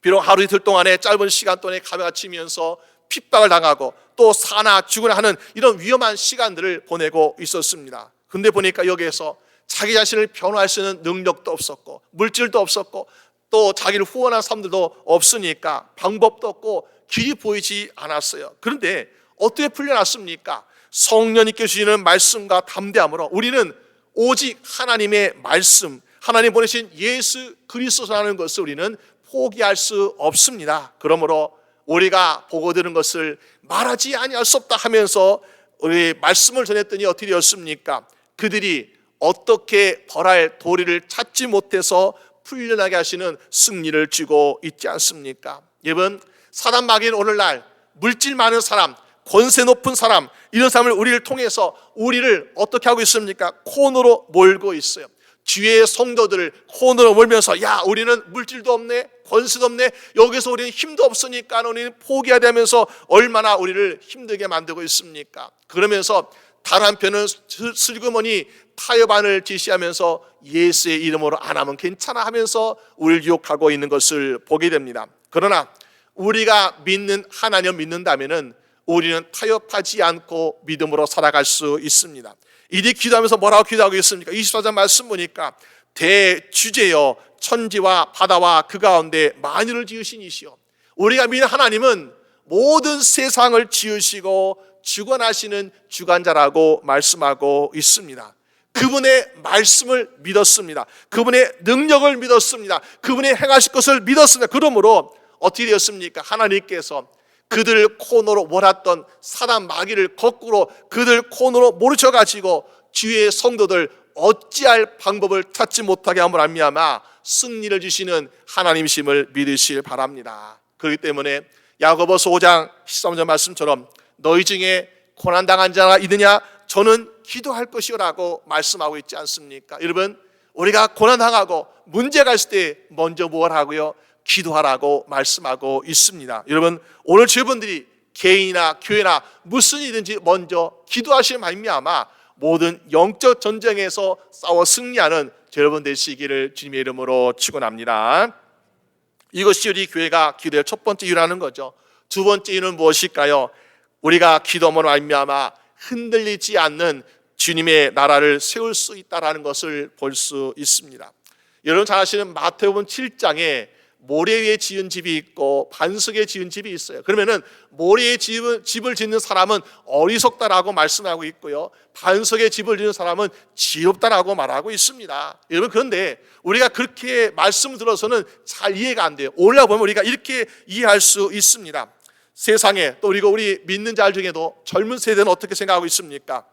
비록 하루 이틀 동안의 짧은 시간 동안에 감회가 치면서 핍박을 당하고 또 사나 죽으나 하는 이런 위험한 시간들을 보내고 있었습니다. 근데 보니까 여기에서 자기 자신을 변호할 수 있는 능력도 없었고 물질도 없었고 또 자기를 후원한 사람들도 없으니까 방법도 없고 길이 보이지 않았어요. 그런데 어떻게 풀려났습니까? 성령님께 주시는 말씀과 담대함으로 우리는 오직 하나님의 말씀, 하나님 보내신 예수 그리스도라는 것을 우리는 포기할 수 없습니다. 그러므로 우리가 보고 들은 것을 말하지 아니할 수 없다 하면서 우리 말씀을 전했더니 어떻게 되었습니까? 그들이 어떻게 벌할 도리를 찾지 못해서 풀려나게 하시는 승리를 쥐고 있지 않습니까? 여러분, 사단 마귀는 오늘날 물질 많은 사람, 권세 높은 사람, 이런 사람을 우리를 통해서 우리를 어떻게 하고 있습니까? 코너로 몰고 있어요. 주의 성도들을 코너로 몰면서 야, 우리는 물질도 없네, 권세도 없네, 여기서 우리는 힘도 없으니까 우리는 포기해야 되면서 얼마나 우리를 힘들게 만들고 있습니까? 그러면서 다른 한편은 슬그머니 타협안을 지시하면서 예수의 이름으로 안 하면 괜찮아 하면서 우리를 유혹하고 있는 것을 보게 됩니다. 그러나 우리가 믿는 하나님 믿는다면은 우리는 타협하지 않고 믿음으로 살아갈 수 있습니다. 이들이 기도하면서 뭐라고 기도하고 있습니까? 24절 말씀 보니까 대주제여 천지와 바다와 그 가운데 만유를 지으신 이시여. 우리가 믿는 하나님은 모든 세상을 지으시고 주관하시는 주관자라고 말씀하고 있습니다. 그분의 말씀을 믿었습니다. 그분의 능력을 믿었습니다. 그분이 행하실 것을 믿었습니다. 그러므로 어떻게 되었습니까? 하나님께서 그들 코너로 몰았던 사단 마귀를 거꾸로 그들 코너로 몰으셔가지고 주의 성도들 어찌할 방법을 찾지 못하게 함을 알미암아 승리를 주시는 하나님이심을 믿으시길 바랍니다. 그렇기 때문에 야고보서 5장 13절 말씀처럼 너희 중에 고난당한 자가 있느냐? 저는 기도할 것이라고 말씀하고 있지 않습니까? 여러분, 우리가 고난당하고 문제가 있을 때 먼저 뭘 하고요? 기도하라고 말씀하고 있습니다. 여러분, 오늘 저분들이 개인이나 교회나 무슨 일든지 먼저 기도하시는 말미암아 모든 영적 전쟁에서 싸워 승리하는 여러분 되시기를 주님의 이름으로 축원합니다. 이것이 우리 교회가 기도의 첫 번째 이유라는 거죠. 두 번째 이유는 무엇일까요? 우리가 기도함으로 말미암아 흔들리지 않는 주님의 나라를 세울 수 있다는 것을 볼 수 있습니다. 여러분 잘 아시는 마태복음 7장에 모래 위에 지은 집이 있고 반석에 지은 집이 있어요. 그러면은 모래에 집을 짓는 사람은 어리석다라고 말씀하고 있고요, 반석에 집을 짓는 사람은 지혜롭다라고 말하고 있습니다. 여러분, 그런데 우리가 그렇게 말씀을 들어서는 잘 이해가 안 돼요. 올라보면 우리가 이렇게 이해할 수 있습니다. 세상에 또 우리 믿는 자 중에도 젊은 세대는 어떻게 생각하고 있습니까?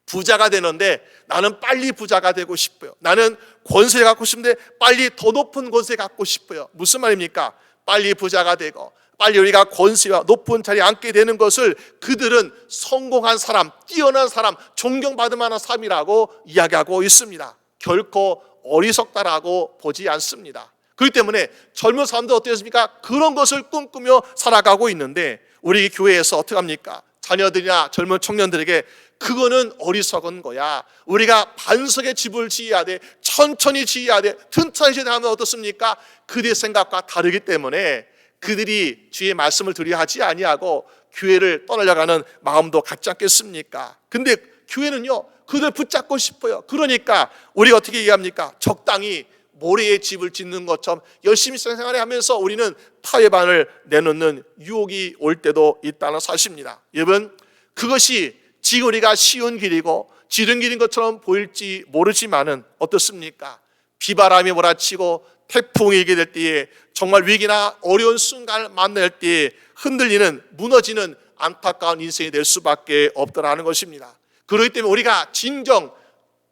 부자가 되는데 나는 빨리 부자가 되고 싶어요. 나는 권세 갖고 싶은데 빨리 더 높은 권세 갖고 싶어요. 무슨 말입니까? 빨리 부자가 되고 빨리 우리가 권세와 높은 자리에 앉게 되는 것을 그들은 성공한 사람, 뛰어난 사람, 존경받을 만한 사람이라고 이야기하고 있습니다. 결코 어리석다라고 보지 않습니다. 그렇기 때문에 젊은 사람들 어떻습니까? 그런 것을 꿈꾸며 살아가고 있는데 우리 교회에서 어떻게 합니까? 자녀들이나 젊은 청년들에게 그거는 어리석은 거야. 우리가 반석의 집을 지어야 돼. 천천히 지어야 돼. 튼튼히 지어야 하면 어떻습니까? 그들의 생각과 다르기 때문에 그들이 주의 말씀을 들으려 하지 아니하고 교회를 떠나려고 하는 마음도 갖지 않겠습니까? 근데 교회는요, 그들 붙잡고 싶어요. 그러니까 우리가 어떻게 얘기합니까? 적당히 모래에 집을 짓는 것처럼 열심히 생활을 하면서 우리는 타협안을 내놓는 유혹이 올 때도 있다는 사실입니다. 여러분, 그것이 지금 우리가 쉬운 길이고 지른 길인 것처럼 보일지 모르지만은 어떻습니까? 비바람이 몰아치고 태풍이 일게 될 때에 정말 위기나 어려운 순간을 만날 때에 흔들리는, 무너지는 안타까운 인생이 될 수밖에 없더라는 것입니다. 그렇기 때문에 우리가 진정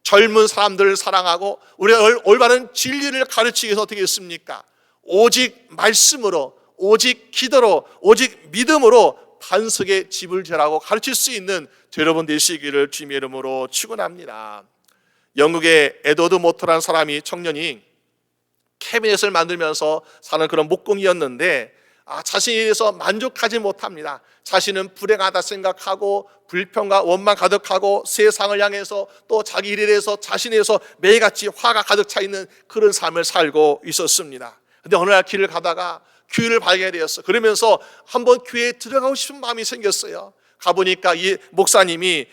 젊은 사람들을 사랑하고 우리가 올바른 진리를 가르치기 위해서 어떻게 했습니까? 오직 말씀으로, 오직 기도로, 오직 믿음으로 반석에 집을 지으라고 가르칠 수 있는 여러분 되시기를 주님의 이름으로 축원합니다. 영국의 에드워드 모터라는 사람이 청년이 캐비넷을 만들면서 사는 그런 목공이었는데 자신에 대해서 만족하지 못합니다. 자신은 불행하다 생각하고 불평과 원망 가득하고 세상을 향해서 또 자기 일에 대해서 자신에 대해서 매일같이 화가 가득 차 있는 그런 삶을 살고 있었습니다. 근데 어느 날 길을 가다가 교회를 발견하게 되었어. 그러면서 한번 교회에 들어가고 싶은 마음이 생겼어요. 가보니까 이 목사님이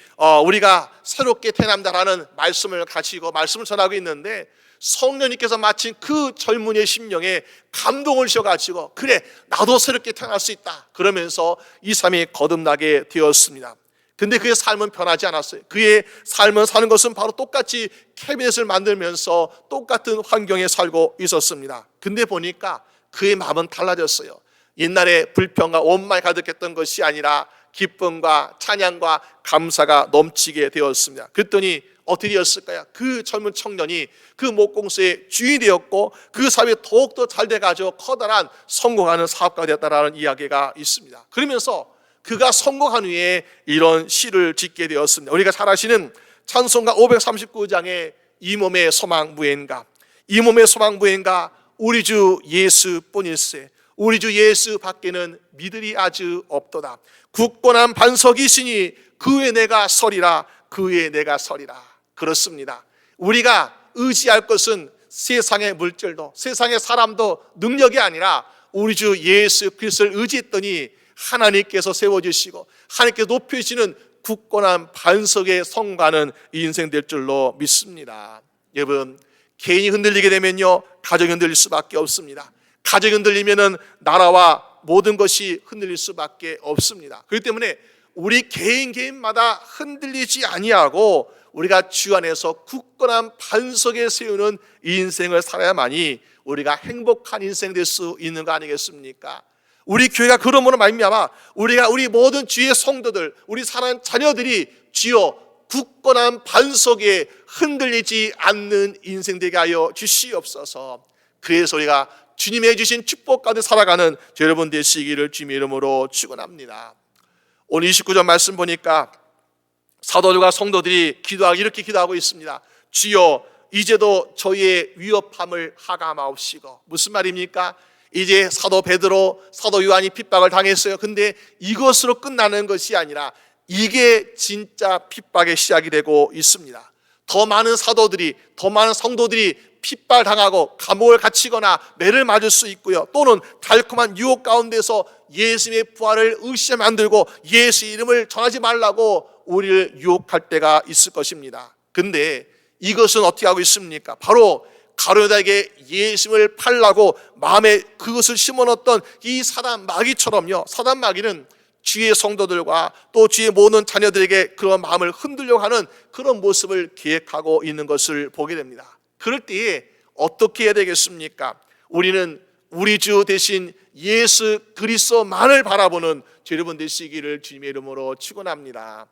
우리가 새롭게 태어난다라는 말씀을 가지고 말씀을 전하고 있는데, 성령님께서 마침 그 젊은이의 심령에 감동을 주셔가지고 그래 나도 새롭게 태어날 수 있다 그러면서 이 삶이 거듭나게 되었습니다. 근데 그의 삶은 변하지 않았어요. 그의 삶은 사는 것은 바로 똑같이 캐비넷을 만들면서 똑같은 환경에 살고 있었습니다. 근데 보니까 그의 마음은 달라졌어요. 옛날에 불평과 원망이 가득했던 것이 아니라 기쁨과 찬양과 감사가 넘치게 되었습니다. 그랬더니 어떻게 되었을까요? 그 젊은 청년이 그 목공소의 주인이 되었고 그 사업이 더욱더 잘 돼가지고 커다란 성공하는 사업가가 되었다라는 이야기가 있습니다. 그러면서 그가 성공한 후에 이런 시를 짓게 되었습니다. 우리가 잘 아시는 찬송가 539장의 이 몸의 소망 무엔가, 이 몸의 소망 무엔가 우리 주 예수뿐일세, 우리 주 예수 밖에는 믿으리 아주 없도다. 굳건한 반석이시니 그 위에 내가 서리라, 그 위에 내가 서리라. 그렇습니다. 우리가 의지할 것은 세상의 물질도 세상의 사람도 능력이 아니라 우리 주 예수 그리스도를 의지했더니 하나님께서 세워주시고 하나님께서 높여주시는 굳건한 반석의 성과는 인생 될 줄로 믿습니다. 여러분, 개인이 흔들리게 되면요 가정이 흔들릴 수밖에 없습니다. 가정이 흔들리면은 나라와 모든 것이 흔들릴 수밖에 없습니다. 그렇기 때문에 우리 개인마다 흔들리지 아니하고 우리가 주 안에서 굳건한 반석에 세우는 인생을 살아야만이 우리가 행복한 인생 될 수 있는 거 아니겠습니까? 우리 교회가 그러므로 말미암아 우리 모든 주의 성도들, 우리 사랑하는 자녀들이 주여 굳건한 반석에 흔들리지 않는 인생 되게 하여 주시옵소서. 그래서 우리가 주님이 해주신 축복 가운데 살아가는 여러분 되시기를 주님의 이름으로 축원합니다. 오늘 29절 말씀 보니까 사도들과 성도들이 이렇게 기도하고 있습니다. 주여 이제도 저희의 위협함을 하감하옵시고. 무슨 말입니까? 이제 사도 베드로, 사도 요한이 핍박을 당했어요. 근데 이것으로 끝나는 것이 아니라 이게 진짜 핍박의 시작이 되고 있습니다. 더 많은 사도들이, 더 많은 성도들이 핍박을 당하고 감옥을 갇히거나 매를 맞을 수 있고요. 또는 달콤한 유혹 가운데서 예수님의 부활을 의심하게 만들고 예수 이름을 전하지 말라고 우리를 유혹할 때가 있을 것입니다. 근데 이것은 어떻게 하고 있습니까? 바로 가룟유다에게 예수님을 팔라고 마음에 그것을 심어놓았던 이 사단 마귀처럼요. 사단 마귀는 주의 성도들과 또 주의 모든 자녀들에게 그런 마음을 흔들려고 하는 그런 모습을 계획하고 있는 것을 보게 됩니다. 그럴 때에 어떻게 해야 되겠습니까? 우리는 우리 주 대신 예수 그리스도만을 바라보는 여러분 되시기를 주님의 이름으로 축원합니다.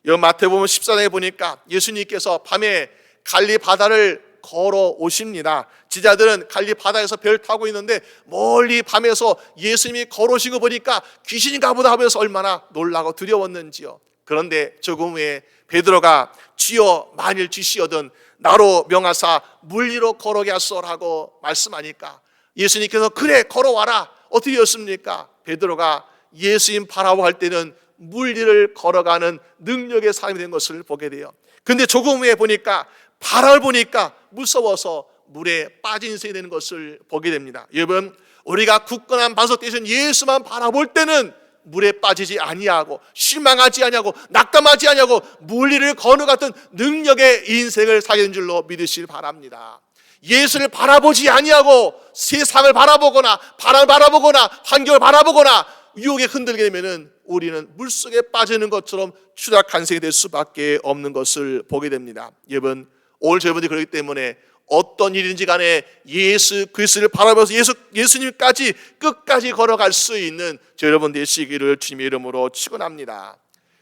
여 마태복음 14장에 보니까 예수님께서 밤에 갈리 바다를 걸어 오십니다. 지자들은 갈리 바다에서 배를 타고 있는데 멀리 밤에서 예수님이 걸어오신 거 보니까 귀신인가 보다 하면서 얼마나 놀라고 두려웠는지요. 그런데 조금 후에 베드로가 주여 만일 주시거든 나로 명하사 물 위로 걸어게 하소서라고 말씀하니까 예수님께서 그래 걸어와라. 어떻게 되었습니까? 베드로가 예수님 바라보고 할 때는 물 위를 걸어가는 능력의 사람이 된 것을 보게 돼요. 근데 조금 후에 보니까 바람을 보니까 무서워서 물에 빠진 인생이 되는 것을 보게 됩니다. 여러분, 우리가 굳건한 반석 대신 예수만 바라볼 때는 물에 빠지지 아니하고 실망하지 아니하고 낙담하지 아니하고 물 위를 건너갔던 능력의 인생을 살게 된 줄로 믿으시길 바랍니다. 예수를 바라보지 아니하고 세상을 바라보거나 바람을 바라보거나 환경을 바라보거나 유혹에 흔들게 되면은 우리는 물속에 빠지는 것처럼 추락한 인생이 될 수밖에 없는 것을 보게 됩니다. 여러분, 오늘 저희분들이 그렇기 때문에 어떤 일인지 간에 예수 그리스도를 바라보면서 예수님까지 끝까지 걸어갈 수 있는 여러분 되시기를 주님의 이름으로 축원합니다.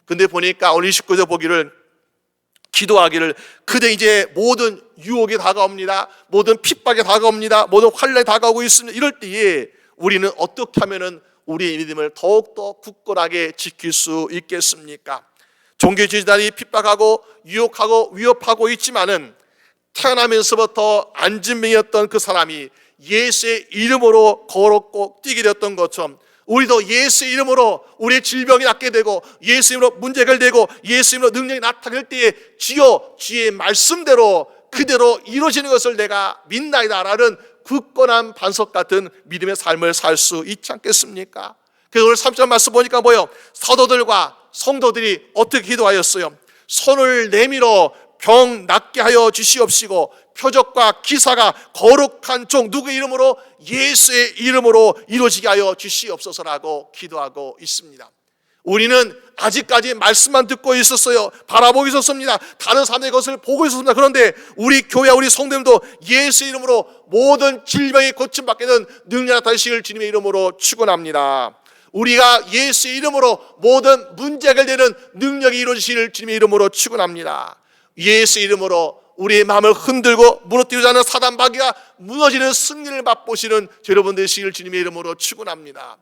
근데 보니까 오늘 29절 보기를 기도하기를 그대 이제 모든 유혹이 다가옵니다. 모든 핍박이 다가옵니다. 모든 환난이 다가오고 있습니다. 이럴 때에 우리는 어떻게 하면은 우리의 믿음을 더욱더 굳건하게 지킬 수 있겠습니까? 종교 지지단이 핍박하고 유혹하고 위협하고 있지만은 태어나면서부터 안진병이었던 그 사람이 예수의 이름으로 걸었고 뛰게 되었던 것처럼 우리도 예수의 이름으로 우리의 질병이 낫게 되고 예수 이름으로 문제가 해결되고 예수 이름으로 능력이 나타날 때에 주여 주의 말씀대로 그대로 이루어지는 것을 내가 믿나이다라는 굳건한 반석 같은 믿음의 삶을 살 수 있지 않겠습니까? 그래서 오늘 3절 말씀 보니까 뭐예요? 사도들과 성도들이 어떻게 기도하였어요? 손을 내밀어 병 낫게 하여 주시옵시고 표적과 기사가 거룩한 종 누구의 이름으로? 예수의 이름으로 이루어지게 하여 주시옵소서라고 기도하고 있습니다. 우리는 아직까지 말씀만 듣고 있었어요. 바라보고 있었습니다. 다른 사람의 것을 보고 있었습니다. 그런데 우리 교회, 우리 성도님도 예수 이름으로 모든 질병이 고침받게 되는 능력 나타나시길 주님의 이름으로 축원합니다. 우리가 예수의 이름으로 모든 문제 해결되는 능력이 이루어지시길 주님의 이름으로 축원합니다. 예수의 이름으로 우리의 마음을 흔들고 무너뜨리자 하는 사단 마귀가 무너지는 승리를 맛보시는 여러분 되시길 주님의 이름으로 축원합니다.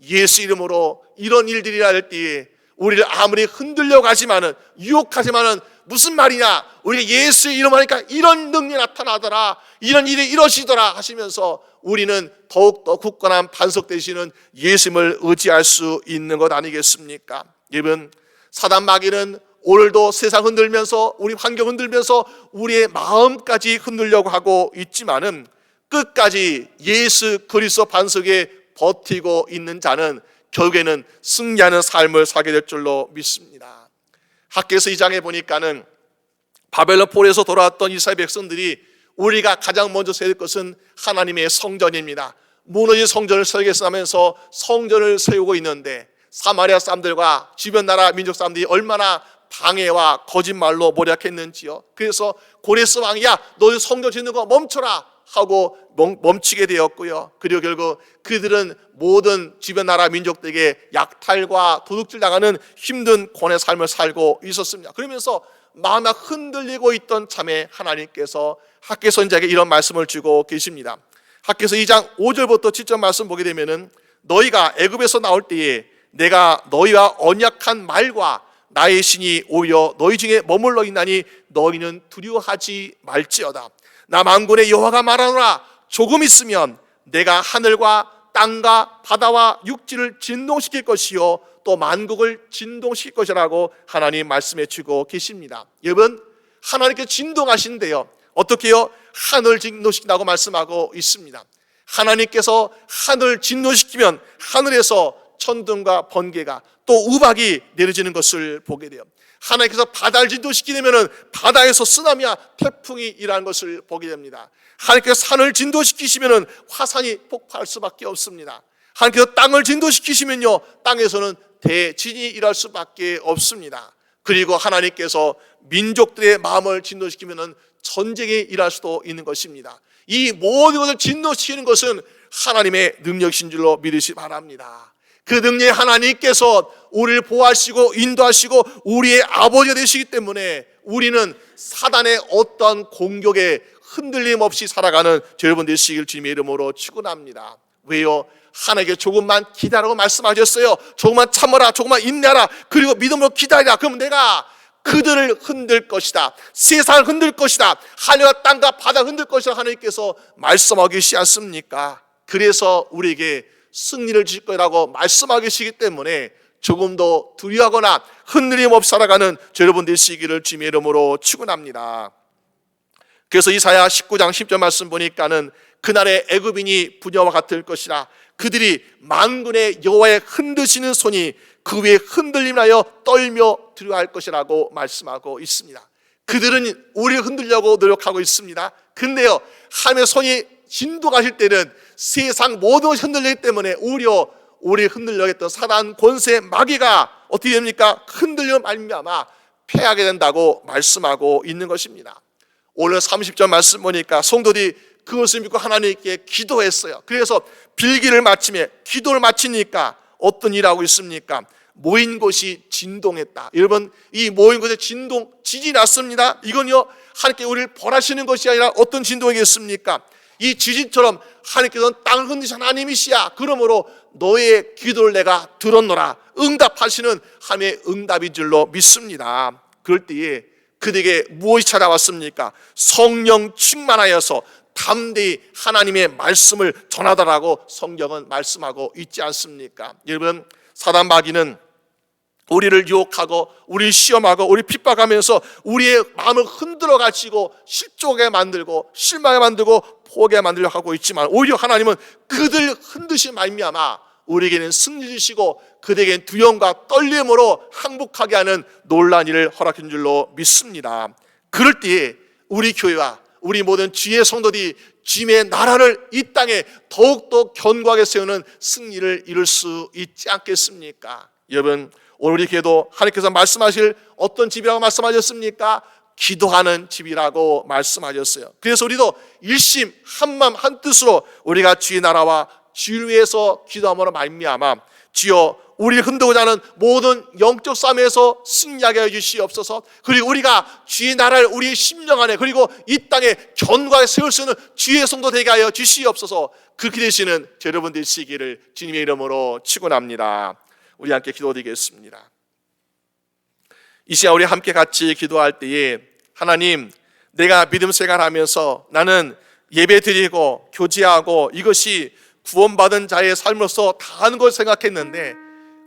예수 이름으로 이런 일들이 날 때에 우리를 아무리 흔들려고 하지만은 유혹하지만은 무슨 말이냐, 우리가 예수의 이름 하니까 이런 능력이 나타나더라, 이런 일이 이루어지더라 하시면서 우리는 더욱더 굳건한 반석 되시는 예수님을 의지할 수 있는 것 아니겠습니까? 여러분, 사단 마귀는 오늘도 세상 흔들면서 우리 환경 흔들면서 우리의 마음까지 흔들려고 하고 있지만은 끝까지 예수 그리스도 반석에 버티고 있는 자는 결국에는 승리하는 삶을 살게 될 줄로 믿습니다. 학개서 2장에 보니까는 바벨론 포로에서 돌아왔던 이스라엘 백성들이 우리가 가장 먼저 세울 것은 하나님의 성전입니다. 무너진 성전을 설계하면서 성전을 세우고 있는데 사마리아 사람들과 주변 나라 민족 사람들이 얼마나 방해와 거짓말로 모략했는지요. 그래서 고레스 왕이 야, 너 성전 짓는 거 멈춰라 하고 멈추게 되었고요. 그리고 결국 그들은 모든 주변 나라 민족들에게 약탈과 도둑질 당하는 힘든 고뇌의 삶을 살고 있었습니다. 그러면서 마음이 흔들리고 있던 참에 하나님께서 학개 선지자에게 이런 말씀을 주고 계십니다. 학개서 2장 5절부터 7절 말씀 보게 되면은 너희가 애굽에서 나올 때에 내가 너희와 언약한 말과 나의 신이 오히려 너희 중에 머물러 있나니 너희는 두려워하지 말지어다. 나 만군의 여호와가 말하노라. 조금 있으면 내가 하늘과 땅과 바다와 육지를 진동시킬 것이요 또 만국을 진동시킬 것이라고 하나님 말씀해 주고 계십니다. 여러분, 하나님께 진동하신대요. 어떻게요? 하늘 진동시킨다고 말씀하고 있습니다. 하나님께서 하늘 진동시키면 하늘에서 천둥과 번개가 또 우박이 내려지는 것을 보게 돼요. 하나님께서 바다를 진동시키려면 바다에서 쓰나미와 태풍이 일어나는 것을 보게 됩니다. 하나님께서 산을 진동시키시면 화산이 폭발할 수밖에 없습니다. 하나님께서 땅을 진동시키시면요 땅에서는 대진이 일어날 수밖에 없습니다. 그리고 하나님께서 민족들의 마음을 진동시키면 전쟁이 일어날 수도 있는 것입니다. 이 모든 것을 진동시키는 것은 하나님의 능력이신 줄로 믿으시 바랍니다. 그 능력의 하나님께서 우리를 보호하시고 인도하시고 우리의 아버지가 되시기 때문에 우리는 사단의 어떠한 공격에 흔들림 없이 살아가는 여러분 되시길 주님의 이름으로 축원합니다. 왜요? 하나님께 조금만 기다리라고 말씀하셨어요. 조금만 참아라, 조금만 인내하라, 그리고 믿음으로 기다리라. 그럼 내가 그들을 흔들 것이다, 세상을 흔들 것이다, 하늘과 땅과 바다를 흔들 것이다 하나님께서 말씀하고 계시지 않습니까? 그래서 우리에게 승리를 주실 거라고 말씀하고 계시기 때문에 조금도 두려워하거나 흔들림 없이 살아가는 여러분 되시기를 주님의 이름으로 축원합니다. 그래서 이사야 19장 10절 말씀 보니까는 그날의 애굽인이 부녀와 같을 것이라. 그들이 만군의 여호와의 흔드시는 손이 그 위에 흔들림하여 떨며 두려워할 것이라고 말씀하고 있습니다. 그들은 우리를 흔들려고 노력하고 있습니다. 근데요, 하나님의 손이 진동하실 때는 세상 모든 것이 흔들리기 때문에 오히려 우리를 흔들려 했던 사단 권세 마귀가 어떻게 됩니까? 흔들려 말미암아 패하게 된다고 말씀하고 있는 것입니다. 오늘 30절 말씀 보니까 성도들이 그것을 믿고 하나님께 기도했어요. 그래서 빌기를 마치며 기도를 마치니까 어떤 일을 하고 있습니까? 모인 곳이 진동했다. 여러분, 이 모인 곳에 지진이 났습니다. 이건요, 하나님께 우리를 벌하시는 것이 아니라 어떤 진동이겠습니까? 이 지진처럼 하나님께서는 땅을 흔드신 하나님이시야. 그러므로 너의 기도를 내가 들었노라. 응답하시는 하나님의 응답인 줄로 믿습니다. 그럴 때에 그들에게 무엇이 찾아왔습니까? 성령 충만하여서 담대히 하나님의 말씀을 전하더라고 성경은 말씀하고 있지 않습니까? 여러분, 사단 마귀는 우리를 유혹하고 우리를 시험하고 우리 핍박하면서 우리의 마음을 흔들어 가지고 실족하게 만들고 실망하게 만들고 포기하게 만들려고 하고 있지만, 오히려 하나님은 그들 흔드시 말미암아 우리에게는 승리 주시고 그들에게는 두려움과 떨림으로 항복하게 하는 놀라운 일을 허락한 줄로 믿습니다. 그럴 때에 우리 교회와 우리 모든 주의 성도들이 주님의 나라를 이 땅에 더욱더 견고하게 세우는 승리를 이룰 수 있지 않겠습니까? 여러분, 오늘 우리 교회도 하나님께서 말씀하실 어떤 집이라고 말씀하셨습니까? 기도하는 집이라고 말씀하셨어요. 그래서 우리도 일심 한마음 한뜻으로 우리가 주의 나라와 주를 위해서 기도함으로 말미암아 주여 우리를 흔들고자 하는 모든 영적 싸움에서 승리하게 해주시옵소서. 그리고 우리가 주의 나라를 우리의 심령 안에 그리고 이 땅에 견고하게 세울 수 있는 주의 성도 되게 하여 주시옵소서. 그렇게 되시는 여러분 되시기를 주님의 이름으로 축원합니다. 우리 함께 기도드리겠습니다. 이 시간 우리 함께 같이 기도할 때에 하나님, 내가 믿음 생활하면서 나는 예배 드리고 교제하고 이것이 구원받은 자의 삶으로서 다 하는 걸 생각했는데,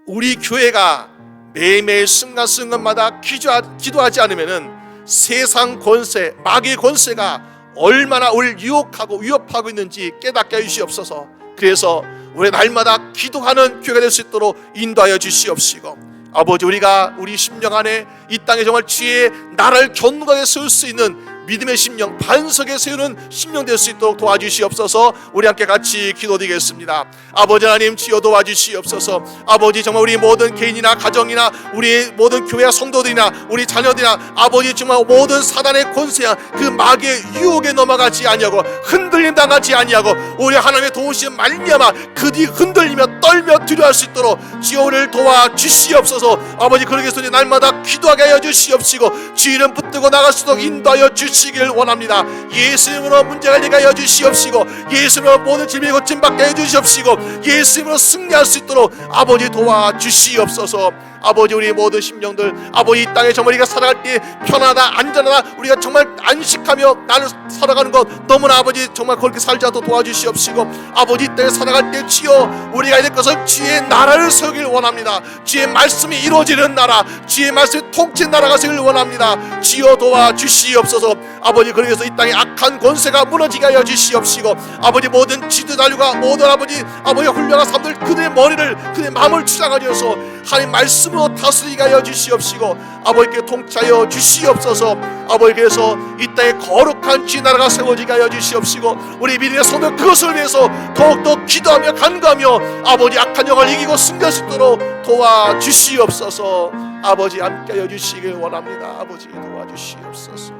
우리 교회가 매일매일 순간순간마다 기도하지 않으면은 세상 권세, 마귀의 권세가 얼마나 우리를 유혹하고 위협하고 있는지 깨닫게 해주시옵소서. 그래서 우리 날마다 기도하는 교회가 될 수 있도록 인도하여 주시옵시고, 아버지, 우리가 우리 심령 안에 이 땅에 정말 주의 나라를 견고하게 세울 수 있는 믿음의 심령, 반석에 세우는 심령 될 수 있도록 도와주시옵소서. 우리 함께 같이 기도드리겠습니다. 아버지 하나님, 주여 도와주시옵소서. 아버지, 정말 우리 모든 개인이나 가정이나 우리 모든 교회와 성도들이나 우리 자녀들이나 아버지, 정말 모든 사단의 권세야 그 마귀의 유혹에 넘어가지 아니하고 흔들림 당하지 아니하고 우리 하나님의 도우심 말미암아 그들이 흔들리며 떨며 두려워할 수 있도록 주여 우리를 도와주시옵소서. 아버지, 그러기 위해서 날마다 기도하게 하여 주시옵시고 주 이름 붙들고 나갈 수 있도록 인도하여 주시길 원합니다. 예수 이름으로 문제가 되게 하여 주시옵시고 예수 이름으로 모든 질병이 고침받게 해 주시옵시고 예수 이름으로 승리할 수 있도록 아버지 도와주시옵소서. 아버지, 우리 모든 심령들 아버지 이 땅에 정말 우리가 살아갈 때 편하다 안전하다 우리가 정말 안식하며 나를 살아가는 것 너무나 아버지 정말 그렇게 살지 않도록 도와주시옵시고 아버지 이 땅에 살아갈 때 주여 우리가 될 것을 주의 나라를 세우길 원합니다. 주의 말씀이 이루어지는 나라, 주의 말씀이 통치는 나라가 세우길 원합니다. 주여 도와주시옵소서. 아버지, 그래서 이 땅에 악한 권세가 무너지게 하여 주시옵시고 아버지 모든 지도자들과 모든 아버지 훌륭한 사람들 그들의 머리를 그들의 마음을 추장하셔서 하나님 말씀으로 다스리게 하여 주시옵시고 아버지께 통치하여 주시옵소서. 아버지, 그래서 이 땅에 거룩한 주의 나라가 세워지게 하여 주시옵시고 우리 믿음의 성도 그것을 위해서 더욱더 기도하며 간구하며 아버지 악한 영을 이기고 승리할 수 있도록 도와주시옵소서. 아버지, 함께하여 주시길 원합니다. 아버지, 도와주시옵소서.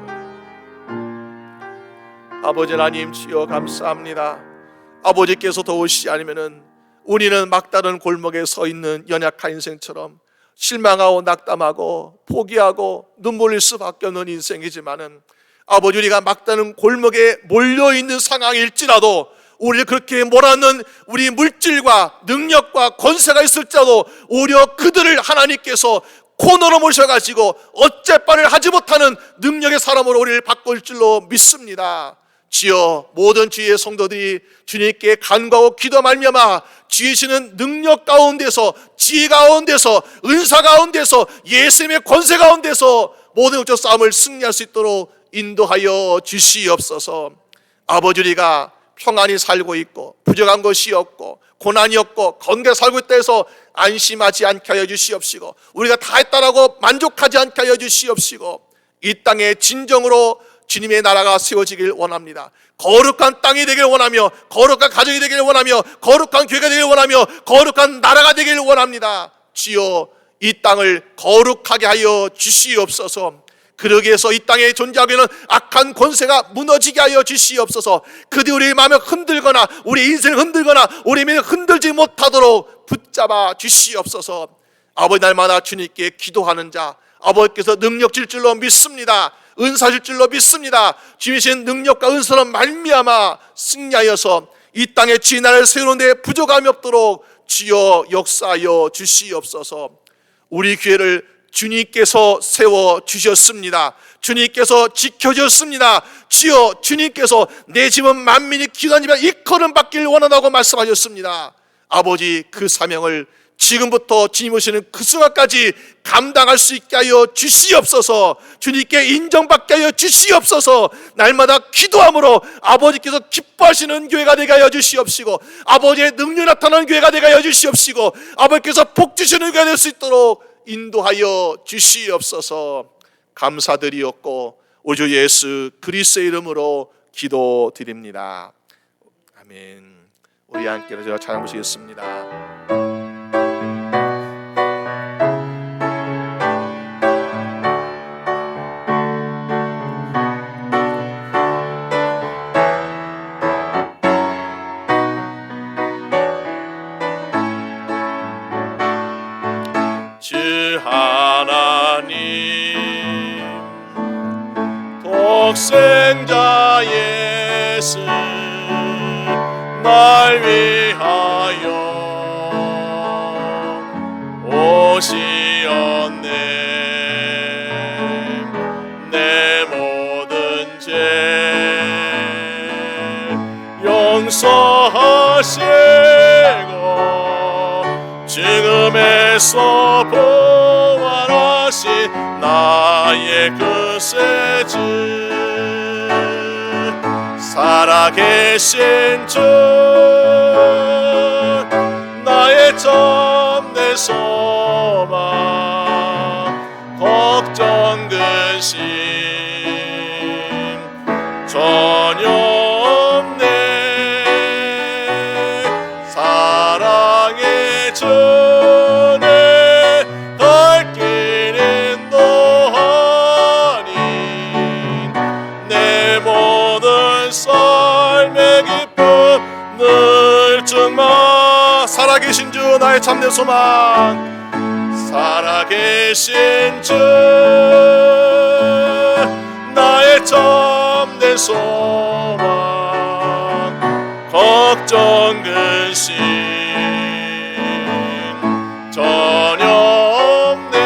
아버지 하나님, 주여 감사합니다. 아버지께서 도우시지 않으면은 우리는 막다른 골목에 서 있는 연약한 인생처럼 실망하고 낙담하고 포기하고 눈물 흘릴 수밖에 없는 인생이지만은 아버지, 우리가 막다른 골목에 몰려있는 상황일지라도 우리를 그렇게 몰아넣는 우리 물질과 능력과 권세가 있을지라도 오히려 그들을 하나님께서 코너로 모셔가지고 어째바를 하지 못하는 능력의 사람으로 우리를 바꿀 줄로 믿습니다. 주여, 모든 주의 성도들이 주님께 간구하고 기도 말미암아 주시는 능력 가운데서 지혜 가운데서 은사 가운데서 예수님의 권세 가운데서 모든 영적 싸움을 승리할 수 있도록 인도하여 주시옵소서. 아버지, 우리가 평안히 살고 있고 부족한 것이 없고 고난이 없고 건강하게 살고 있다 해서 안심하지 않게 하여 주시옵시고 우리가 다 했다라고 만족하지 않게 하여 주시옵시고 이 땅에 진정으로 주님의 나라가 세워지길 원합니다. 거룩한 땅이 되길 원하며 거룩한 가정이 되길 원하며 거룩한 교회가 되길 원하며 거룩한 나라가 되길 원합니다. 주여, 이 땅을 거룩하게 하여 주시옵소서. 그러기 위해서 이 땅에 존재하고 있는 악한 권세가 무너지게 하여 주시옵소서. 그들이 우리의 마음을 흔들거나 우리 인생을 흔들거나 우리 믿음을 흔들지 못하도록 붙잡아 주시옵소서. 아버지, 날마다 주님께 기도하는 자 아버지께서 능력 줄 줄로 믿습니다. 은사 줄 줄로 믿습니다. 주님이신 능력과 은사로 말미암아 승리하여서 이 땅에 주의 나라를 세우는 데 부족함이 없도록 주여 역사하여 주시옵소서. 우리 교회를 주님께서 세워주셨습니다. 주님께서 지켜주셨습니다. 주여, 주님께서 내 집은 만민이 기도하는 집이라 일컬음 받기를 원한다고 말씀하셨습니다. 아버지, 그 사명을 지금부터 주님 오시는 그 순간까지 감당할 수 있게 하여 주시옵소서. 주님께 인정받게 하여 주시옵소서. 날마다 기도함으로 아버지께서 기뻐하시는 교회가 되게 하여 주시옵시고, 아버지의 능력이 나타나는 교회가 되게 하여 주시옵시고, 아버지께서 복 주시는 교회가 될 수 있도록 인도하여 주시옵소서. 감사드리옵고 우리 주 예수 그리스도의 이름으로 기도드립니다. 아멘. 우리 함께 제가 찬양 보시겠습니다. 주 하나님 독생자 예수 날 위하여 오시었네. 내 모든 죄 용서하시고 죽음에서 부활하신 나의 구세주, 살아계신 주, 나의 참된 소망, 걱정 근심 전혀 없네. 사랑의 주내 갈 길은 너하니 내 모든 삶의 기쁨 늘 충만. 살아계신 주, 나의 참된 소망, 살아계신 주, 나의 참된 소망, 걱정 근심 전혀 없네.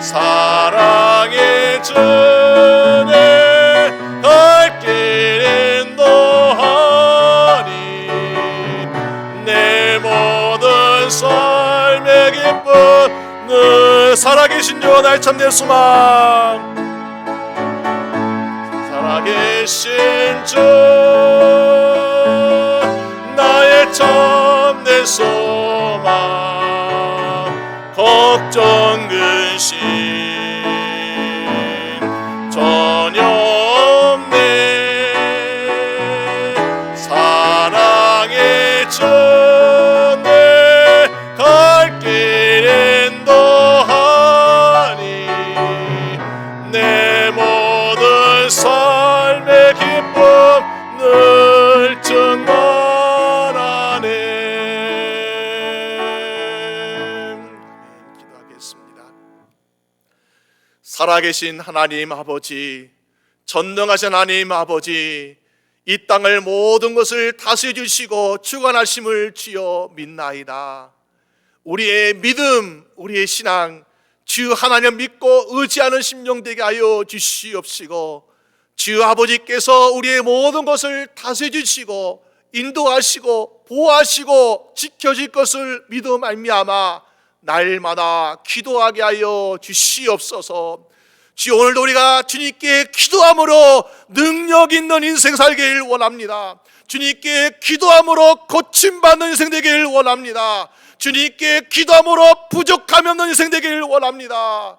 사랑의 주내 갈 길은 너하니 내 모든 삶의 기쁨 늘. 살아계신 주, 나의 참된 소망, 살아계신 주, 나의 참된 소망, 걱정 근심 전혀 없네. 사랑의 주, 내 갈 길은 너하니 내 모든 삶의 기쁨 늘 충만하네. 기도하겠습니다. 살아계신 하나님 아버지, 전능하신 하나님 아버지, 이 땅을 모든 것을 다스려 주시고 주관하심을 주여 믿나이다. 우리의 믿음, 우리의 신앙, 주 하나님 믿고 의지하는 심령 되게 하여 주시옵시고, 주 아버지께서 우리의 모든 것을 다스려 주시고 인도하시고 보호하시고 지켜줄 것을 믿어 말미암아 날마다 기도하게 하여 주시옵소서. 주, 오늘도 우리가 주님께 기도함으로 능력 있는 인생 살기를 원합니다. 주님께 기도함으로 고침받는 인생 되기를 원합니다. 주님께 기도함으로 부족함이 없는 인생 되기를 원합니다.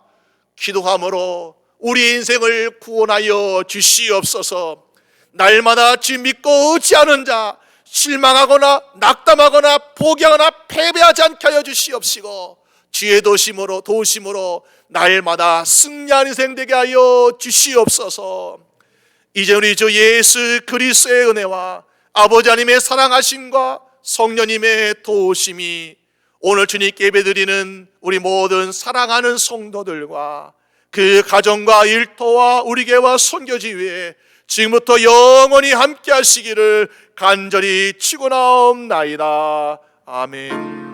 기도함으로 우리 인생을 구원하여 주시옵소서. 날마다 주 믿고 의지하는 자, 실망하거나 낙담하거나 포기하거나 패배하지 않게 하여 주시옵시고, 주의 도심으로 날마다 승리하는 인생 되게 하여 주시옵소서. 이제 우리 주 예수 그리스도의 은혜와 아버지 하나님의 사랑하심과 성령님의 도우심이 오늘 주님께 예배드리는 우리 모든 사랑하는 성도들과 그 가정과 일터와 우리 교회와 선교지 위에 지금부터 영원히 함께 하시기를 간절히 축원하옵나이다. 아멘.